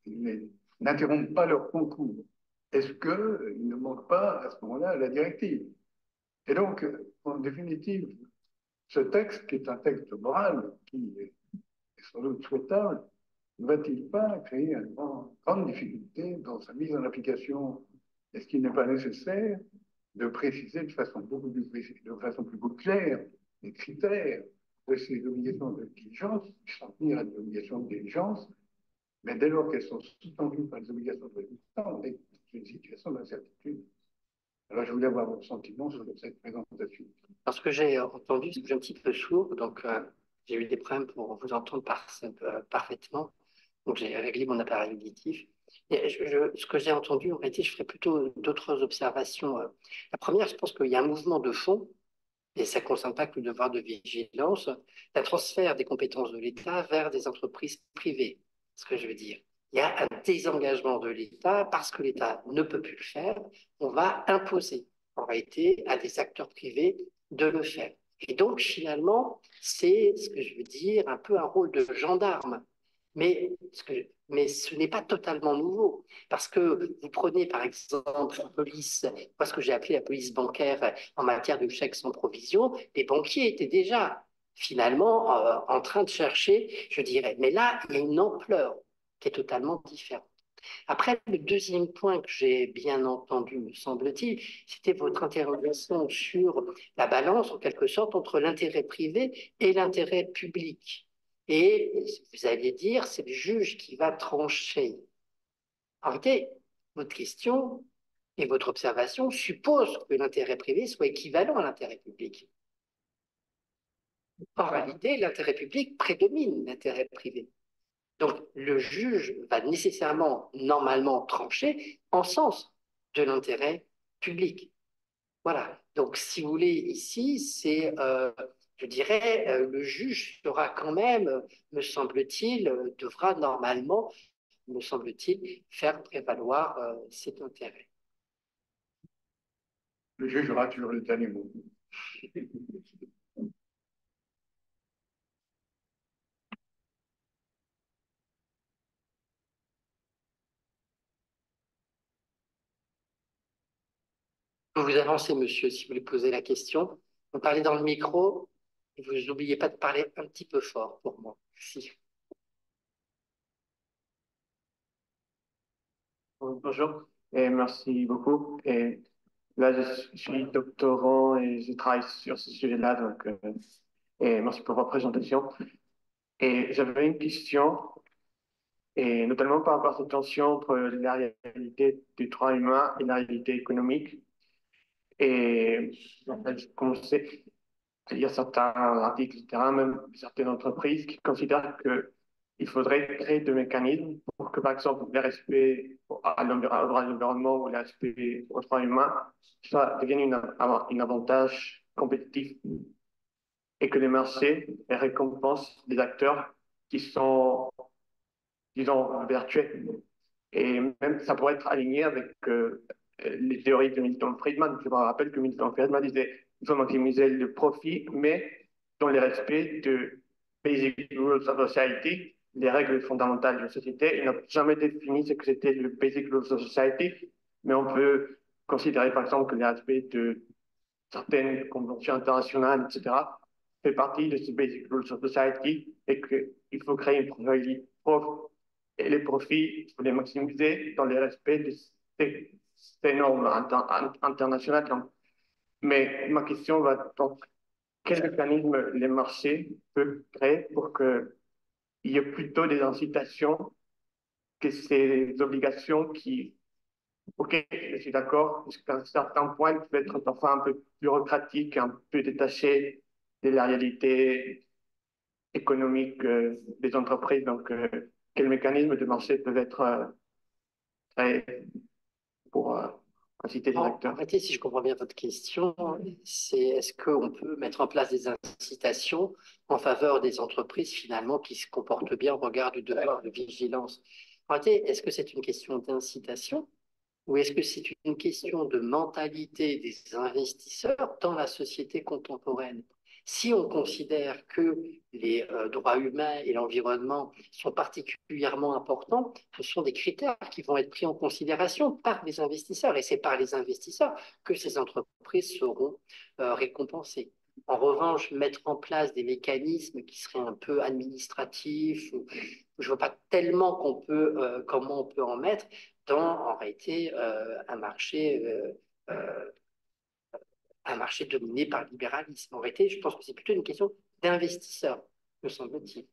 Ils n'interrompent pas leur concours. Est-ce qu'ils ne manquent pas à ce moment-là la directive? Et donc, en définitive, ce texte, qui est un texte moral, qui est sans doute souhaitable, ne va-t-il pas créer une grande difficulté dans sa mise en application? Est-ce qu'il n'est pas nécessaire de préciser de façon beaucoup plus claire les critères de ces obligations de diligence, qui sont tenir à des obligations de diligence, mais dès lors qu'elles sont sous-tendues par les obligations de résultat, on est dans une situation d'incertitude. Alors, je voulais avoir votre sentiment sur cette présentation. Parce que j'ai entendu, je suis un petit peu sourd, donc j'ai eu des problèmes pour vous entendre parfaitement. Donc, j'ai réglé mon appareil auditif. Et ce que j'ai entendu, en réalité, je ferai plutôt d'autres observations. La première, je pense qu'il y a un mouvement de fond, et ça ne concerne pas que le devoir de vigilance, un transfert des compétences de l'État vers des entreprises privées. Ce que je veux dire. Il y a un désengagement de l'État parce que l'État ne peut plus le faire. On va imposer, en réalité, à des acteurs privés de le faire. Et donc, finalement, c'est ce que je veux dire, un peu un rôle de gendarme. Mais ce n'est pas totalement nouveau, parce que vous prenez par exemple la police, ce que j'ai appelé la police bancaire en matière de chèques sans provision, les banquiers étaient déjà finalement en train de chercher, je dirais. Mais là, il y a une ampleur qui est totalement différente. Après, le deuxième point que j'ai bien entendu, me semble-t-il, c'était votre interrogation sur la balance, en quelque sorte, entre l'intérêt privé et l'intérêt public. Et vous allez dire, c'est le juge qui va trancher. En réalité, votre question et votre observation supposent que l'intérêt privé soit équivalent à l'intérêt public. En réalité, l'intérêt public prédomine l'intérêt privé. Donc, le juge va nécessairement, normalement, trancher en sens de l'intérêt public. Voilà. Donc, si vous voulez, ici, c'est, je dirais, le juge sera quand même, me semble-t-il, devra normalement, me semble-t-il, faire prévaloir cet intérêt. Le juge aura toujours le dernier mot. Vous vous avancez, monsieur, si vous voulez poser la question. Vous parlez dans le micro et vous n'oubliez pas de parler un petit peu fort pour moi. Merci. Bonjour et merci beaucoup. Et là, je suis doctorant et je travaille sur ce sujet-là, donc et merci pour votre présentation. Et j'avais une question, et notamment par rapport à cette tension entre la réalité du droit humain et la réalité économique. Et en fait, comme on sait, il y a certains articles, etc., même certaines entreprises qui considèrent qu'il faudrait créer des mécanismes pour que, par exemple, le respect au droit de l'environnement ou le respect aux droits humains ça devienne un avantage compétitif et que les marchés récompensent des acteurs qui sont, disons, vertueux. Et même ça pourrait être aligné avec les théories de Milton Friedman. Je me rappelle que Milton Friedman disait qu'il faut maximiser le profit, mais dans le respect de Basic Rules of Society, les règles fondamentales de la société. Il n'a jamais défini ce que c'était le Basic Rules of Society, mais on peut considérer par exemple que les aspects de certaines conventions internationales, etc., fait partie de ce Basic Rules of Society et qu'il faut créer une probabilité et les profits, il faut les maximiser dans le respect de ces normes internationales. Donc, mais ma question va donc, quel mécanisme les marchés peuvent créer pour qu'il y ait plutôt des incitations que ces obligations qui, ok, je suis d'accord, jusqu'à un certain point, peuvent être parfois un peu bureaucratiques, un peu détachées de la réalité économique des entreprises. Donc, quels mécanismes de marché peuvent être créés pour inciter les acteurs? En réalité, si je comprends bien votre question, c'est est-ce qu'on peut mettre en place des incitations en faveur des entreprises finalement qui se comportent bien au regard du devoir de vigilance? En réalité, est-ce que c'est une question d'incitation ou est-ce que c'est une question de mentalité des investisseurs dans la société contemporaine? Si on considère que les droits humains et l'environnement sont particulièrement importants, ce sont des critères qui vont être pris en considération par les investisseurs et c'est par les investisseurs que ces entreprises seront récompensées. En revanche, mettre en place des mécanismes qui seraient un peu administratifs, je ne vois pas tellement comment on peut en mettre dans, en réalité, euh, un marché dominé par le libéralisme. En réalité, je pense que c'est plutôt une question d'investisseurs, me semble-t-il.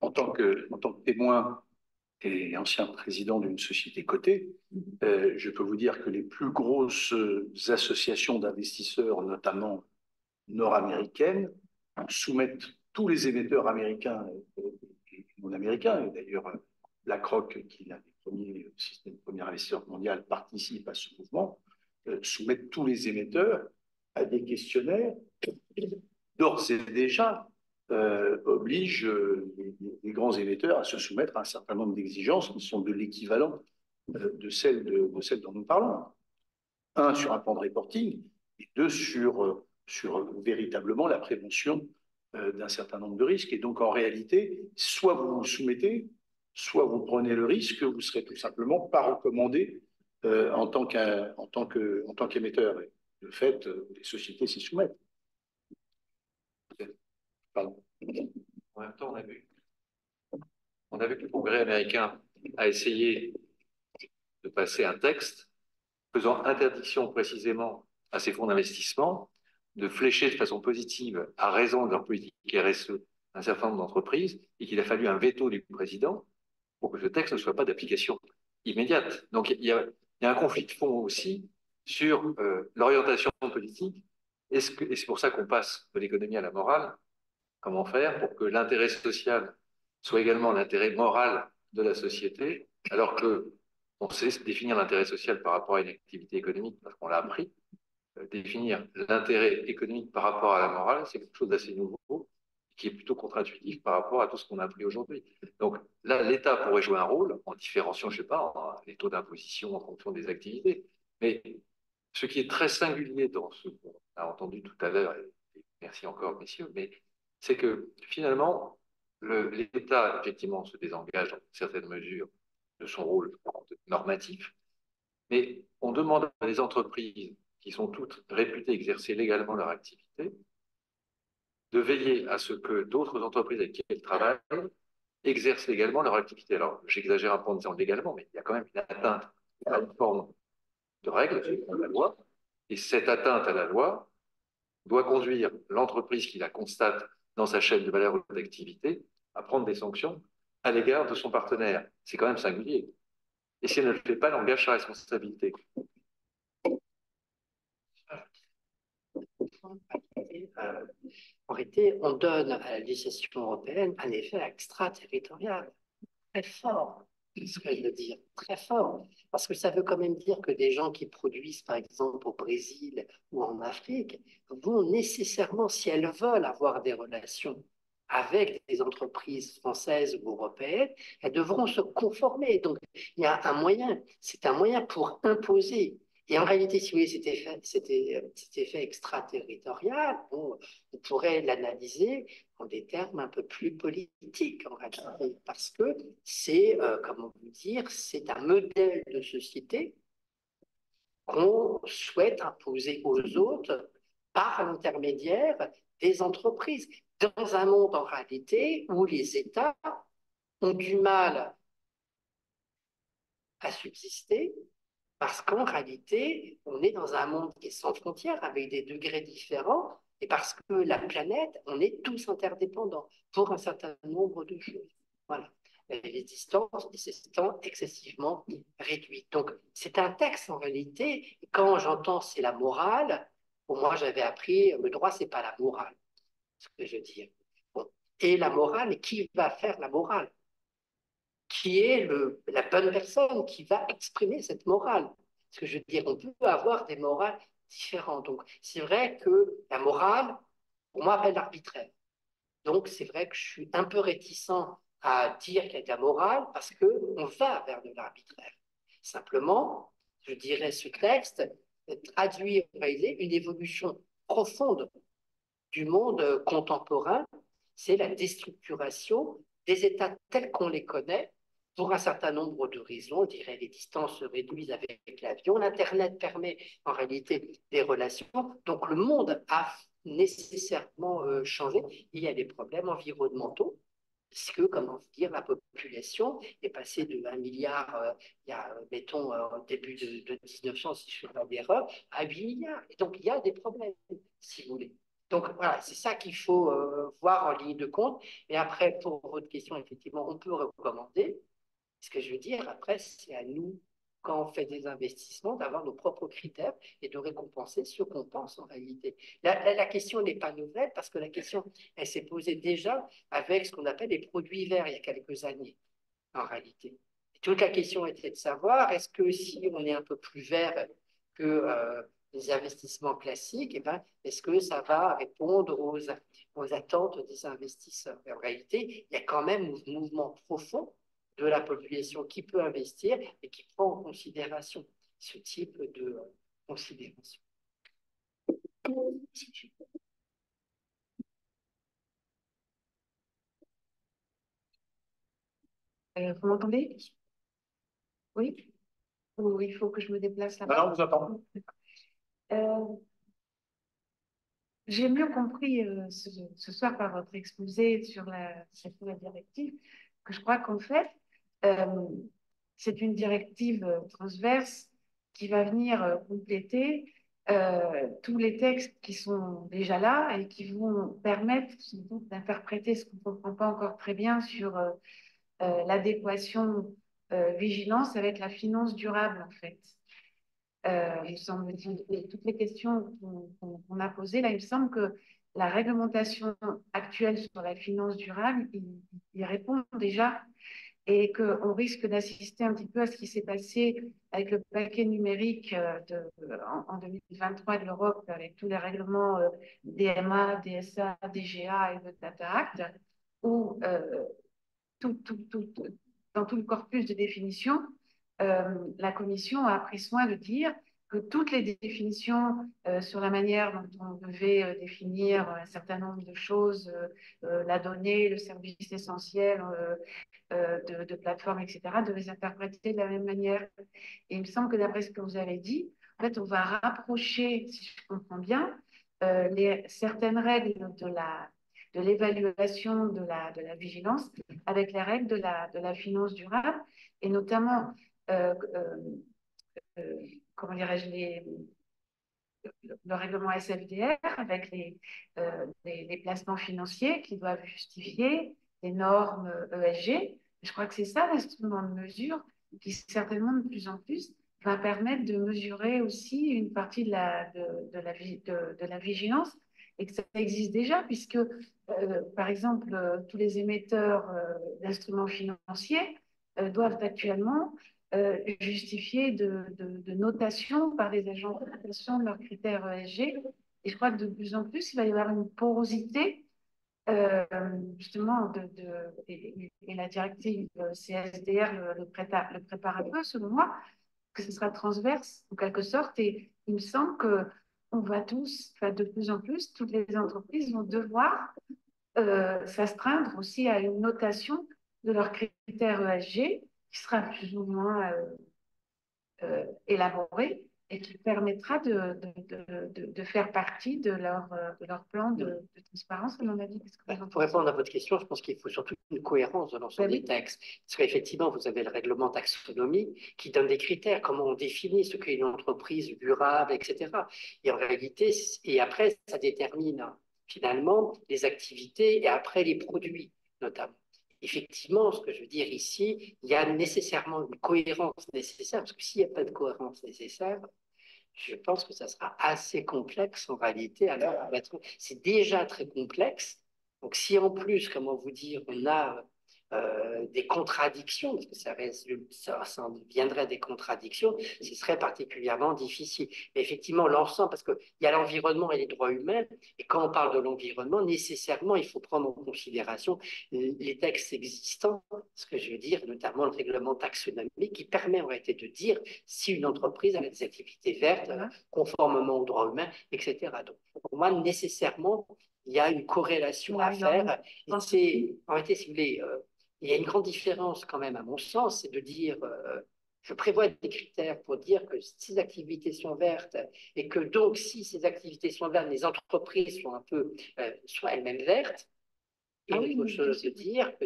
En tant que témoin et ancien président d'une société cotée, je peux vous dire que les plus grosses associations d'investisseurs, notamment nord-américaines, soumettent tous les émetteurs américains et non américains, et d'ailleurs BlackRock, qui est l'un des premiers systèmes, premier investisseur mondial, participe à ce mouvement, soumettent tous les émetteurs à des questionnaires d'ores et déjà oblige les grands émetteurs à se soumettre à un certain nombre d'exigences qui sont de l'équivalent de celles dont nous parlons. Un, sur un plan de reporting, et deux, sur véritablement la prévention d'un certain nombre de risques. Et donc, en réalité, soit vous vous soumettez, soit vous prenez le risque, vous serez tout simplement pas recommandé en tant qu'émetteur. Et de fait, les sociétés s'y soumettent. Pardon. En même temps, on a vu que le Congrès américain a essayé de passer un texte faisant interdiction précisément à ces fonds d'investissement de flécher de façon positive, à raison de leur politique RSE, un certain nombre d'entreprises, et qu'il a fallu un veto du président pour que ce texte ne soit pas d'application immédiate. Donc il y a un conflit de fond aussi sur l'orientation politique, et c'est pour ça qu'on passe de l'économie à la morale. Comment faire pour que l'intérêt social soit également l'intérêt moral de la société, alors que on sait définir l'intérêt social par rapport à une activité économique, parce qu'on l'a appris. Définir l'intérêt économique par rapport à la morale, c'est quelque chose d'assez nouveau, qui est plutôt contre-intuitif par rapport à tout ce qu'on a appris aujourd'hui. Donc là, l'État pourrait jouer un rôle en différenciant, je ne sais pas, les taux d'imposition en fonction des activités. Mais ce qui est très singulier dans ce qu'on a entendu tout à l'heure, et merci encore, messieurs, mais c'est que finalement, l'État, effectivement, se désengage dans certaines mesures de son rôle normatif, mais on demande à des entreprises qui sont toutes réputées exercer légalement leur activité de veiller à ce que d'autres entreprises avec qui elles travaillent exercent légalement leur activité. Alors, j'exagère un peu en disant légalement, mais il y a quand même une atteinte à une forme de règle, de la loi, et cette atteinte à la loi doit conduire l'entreprise qui la constate dans sa chaîne de valeur ou d'activité à prendre des sanctions à l'égard de son partenaire. C'est quand même singulier. Et si elle ne le fait pas, elle engage sa responsabilité. En réalité, on donne à la législation européenne un effet extraterritorial très fort, ce que je veux dire, très fort, parce que ça veut quand même dire que des gens qui produisent, par exemple, au Brésil ou en Afrique, vont nécessairement, si elles veulent avoir des relations avec des entreprises françaises ou européennes, elles devront se conformer. Donc, il y a un moyen, c'est un moyen pour imposer. Et en réalité, si vous voulez, cet effet extraterritorial, on pourrait l'analyser en des termes un peu plus politiques, en réalité, parce que c'est, comment vous dire, c'est un modèle de société qu'on souhaite imposer aux autres par l'intermédiaire des entreprises, dans un monde en réalité où les États ont du mal à subsister, parce qu'en réalité, on est dans un monde qui est sans frontières, avec des degrés différents, et parce que la planète, on est tous interdépendants pour un certain nombre de choses. Voilà. Les distances étant excessivement réduites. Donc, c'est un texte en réalité. Quand j'entends c'est la morale, pour moi, j'avais appris le droit, c'est pas la morale, ce que je veux dire. Bon. Et la morale, qui va faire la morale? Qui est la bonne personne qui va exprimer cette morale? Ce que je veux dire, on peut avoir des morales différentes. Donc, c'est vrai que la morale, pour moi, appelle l'arbitraire. Donc, c'est vrai que je suis un peu réticent à dire qu'il y a de la morale parce qu'on va vers de l'arbitraire. Simplement, je dirais, ce texte traduit en réalité une évolution profonde du monde contemporain. C'est la déstructuration des États tels qu'on les connaît pour un certain nombre de raisons. On dirait les distances se réduisent avec l'avion. L'Internet permet en réalité des relations. Donc le monde a nécessairement changé. Il y a des problèmes environnementaux, puisque, comment dire, la population est passée de 1 milliard, il y a, mettons, au début de 1900, si je ne fais pas d'erreur, à 8 milliards. Et donc, il y a des problèmes, si vous voulez. Donc, voilà, c'est ça qu'il faut voir en ligne de compte. Et après, pour votre question, effectivement, on peut recommander. Ce que je veux dire, après, c'est à nous, quand on fait des investissements, d'avoir nos propres critères et de récompenser ce qu'on pense en réalité. La question n'est pas nouvelle parce que la question, elle s'est posée déjà avec ce qu'on appelle les produits verts il y a quelques années, en réalité. Et toute la question était de savoir, est-ce que si on est un peu plus vert que les investissements classiques, eh ben, est-ce que ça va répondre aux attentes des investisseurs? En réalité, il y a quand même un mouvement profond de la population qui peut investir et qui prend en considération ce type de considération. Vous m'entendez? Oui? Ou il faut que je me déplace là-bas? Non, on vous attend. J'ai mieux compris ce soir par votre exposé sur cette nouvelle directive que je crois qu'en fait, c'est une directive transverse qui va venir compléter tous les textes qui sont déjà là et qui vont permettre d'interpréter ce qu'on ne comprend pas encore très bien sur l'adéquation vigilance avec la finance durable, en fait. Il semble, toutes les questions qu'on a posées, là, il me semble que la réglementation actuelle sur la finance durable, il répond déjà. et qu'on risque d'assister un petit peu à ce qui s'est passé avec le paquet numérique en 2023 de l'Europe, avec tous les règlements DMA, DSA, DGA et le Data Act, où dans tout le corpus de définition, la Commission a pris soin de dire que toutes les définitions sur la manière dont on devait définir un certain nombre de choses, la donnée, le service essentiel de plateforme, etc., devaient s'interpréter de la même manière. Et il me semble que d'après ce que vous avez dit, en fait, on va rapprocher, si je comprends bien, certaines règles de l'évaluation de la vigilance avec les règles de la finance durable, et notamment comment dirais-je, le règlement SFDR avec les placements financiers qui doivent justifier les normes ESG. Je crois que c'est ça l'instrument de mesure qui certainement de plus en plus va permettre de mesurer aussi une partie de la vigilance, et que ça existe déjà puisque, par exemple, tous les émetteurs d'instruments financiers doivent actuellement justifier de notation par les agents de notation de leurs critères ESG. Et je crois que de plus en plus, il va y avoir une porosité, justement, et la directive CSDR le prépare un peu, selon moi, que ce sera transverse, en quelque sorte. Et il me semble qu'on va tous, enfin, de plus en plus, toutes les entreprises vont devoir s'astreindre aussi à une notation de leurs critères ESG qui sera plus ou moins élaboré et qui permettra de faire partie de leur plan de transparence, à mon avis. Pour répondre à votre question, je pense qu'il faut surtout une cohérence dans l'ensemble des textes. Parce qu'effectivement, vous avez le règlement taxonomie qui donne des critères, comment on définit ce qu'est une entreprise durable, etc. Et en réalité, et après, ça détermine finalement les activités et après les produits, notamment. Effectivement, ce que je veux dire ici, il y a nécessairement une cohérence nécessaire, parce que s'il n'y a pas de cohérence nécessaire, je pense que ça sera assez complexe en réalité. Alors, c'est déjà très complexe. Donc, si en plus, comment vous dire, on a des contradictions, parce que ça en deviendrait des contradictions, ce serait particulièrement difficile. Mais effectivement, l'ensemble, parce qu'il y a l'environnement et les droits humains, et quand on parle de l'environnement, nécessairement, il faut prendre en considération les textes existants, ce que je veux dire, notamment le règlement taxonomique, qui permet en réalité de dire si une entreprise a des activités vertes, conformément aux droits humains, etc. Donc, pour moi, nécessairement, il y a une corrélation à faire. Et c'est, en réalité, si vous voulez, il y a une grande différence quand même, à mon sens, c'est de dire, je prévois des critères pour dire que ces activités sont vertes et que donc, si ces activités sont vertes, les entreprises sont un peu, sont elles-mêmes vertes. Et une autre chose de dire que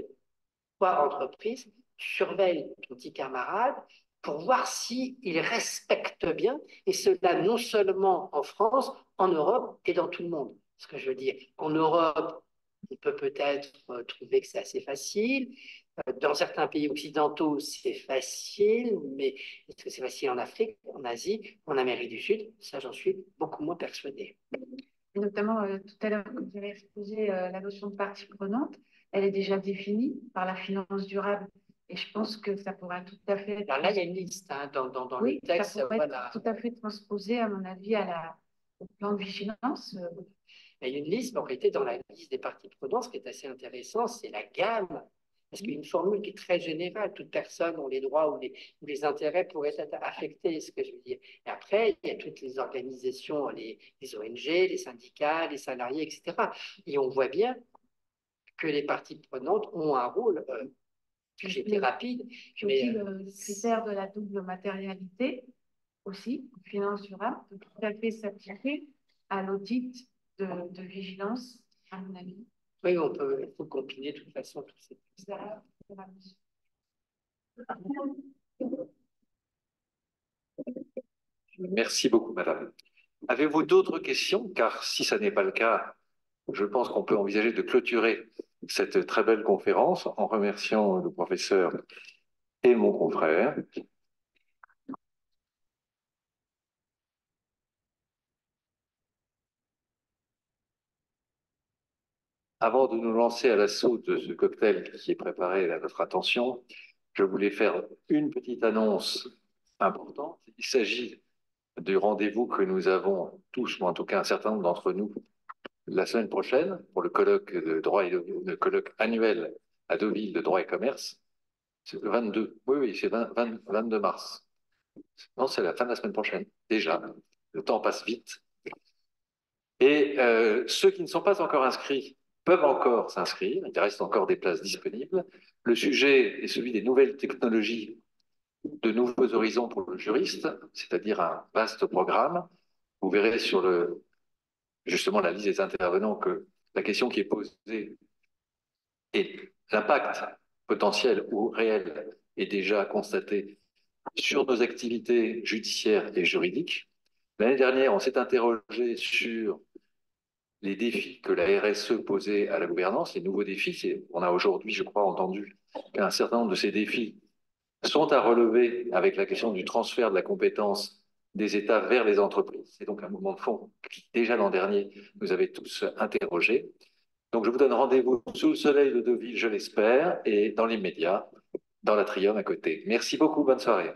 toi, entreprise, surveille ton petit camarade pour voir s'il respecte bien, et cela non seulement en France, en Europe et dans tout le monde. Ce que je veux dire, en Europe, on peut peut-être trouver que c'est assez facile. Dans certains pays occidentaux, c'est facile, mais est-ce que c'est facile en Afrique, en Asie, en Amérique du Sud? Ça, j'en suis beaucoup moins persuadée. Et notamment, tout à l'heure, quand vous avez exposé la notion de partie prenante, elle est déjà définie par la finance durable. Et je pense que ça pourra tout à fait être... Alors là, il y a une liste dans oui, le texte. Ça pourrait être tout à fait transposé, à mon avis, au plan de vigilance. Il y a une liste, mais en réalité, dans la liste des parties prenantes, ce qui est assez intéressant, c'est la gamme. Parce qu'il y a une formule qui est très générale. Toute personne ont les droits ou les intérêts pourraient être affectés, ce que je veux dire. Et après, il y a toutes les organisations, les ONG, les syndicats, les salariés, etc. Et on voit bien que les parties prenantes ont un rôle. J'étais rapide. Mais le critère de la double matérialité, aussi, finance durable, peut tout à fait s'appliquer à l'audit de vigilance, à mon avis. Oui, il faut combiner de toute façon tous ces... Merci beaucoup, madame. Avez-vous d'autres questions? Car si ça n'est pas le cas, je pense qu'on peut envisager de clôturer cette très belle conférence en remerciant le professeur et mon confrère. avant de nous lancer à l'assaut de ce cocktail qui est préparé à notre attention, je voulais faire une petite annonce importante. Il s'agit du rendez-vous que nous avons tous, ou en tout cas un certain nombre d'entre nous, la semaine prochaine pour le colloque de droit et le colloque annuel à Deauville de droit et commerce. C'est le 22. Oui, c'est 22 mars. Non, c'est la fin de la semaine prochaine. Déjà, le temps passe vite. Et ceux qui ne sont pas encore inscrits peuvent encore s'inscrire. Il reste encore des places disponibles. Le sujet est celui des nouvelles technologies, de nouveaux horizons pour le juriste, c'est-à-dire un vaste programme. Vous verrez sur justement la liste des intervenants que la question qui est posée est l'impact potentiel ou réel est déjà constaté sur nos activités judiciaires et juridiques. L'année dernière, on s'est interrogé sur les défis que la RSE posait à la gouvernance, les nouveaux défis. On a aujourd'hui, je crois, entendu qu'un certain nombre de ces défis sont à relever avec la question du transfert de la compétence des États vers les entreprises. C'est donc un mouvement de fond qui, déjà l'an dernier, nous avait tous interrogés. Donc, je vous donne rendez-vous sous le soleil de Deauville, je l'espère, et dans l'immédiat, dans l'Atrium à côté. Merci beaucoup, bonne soirée.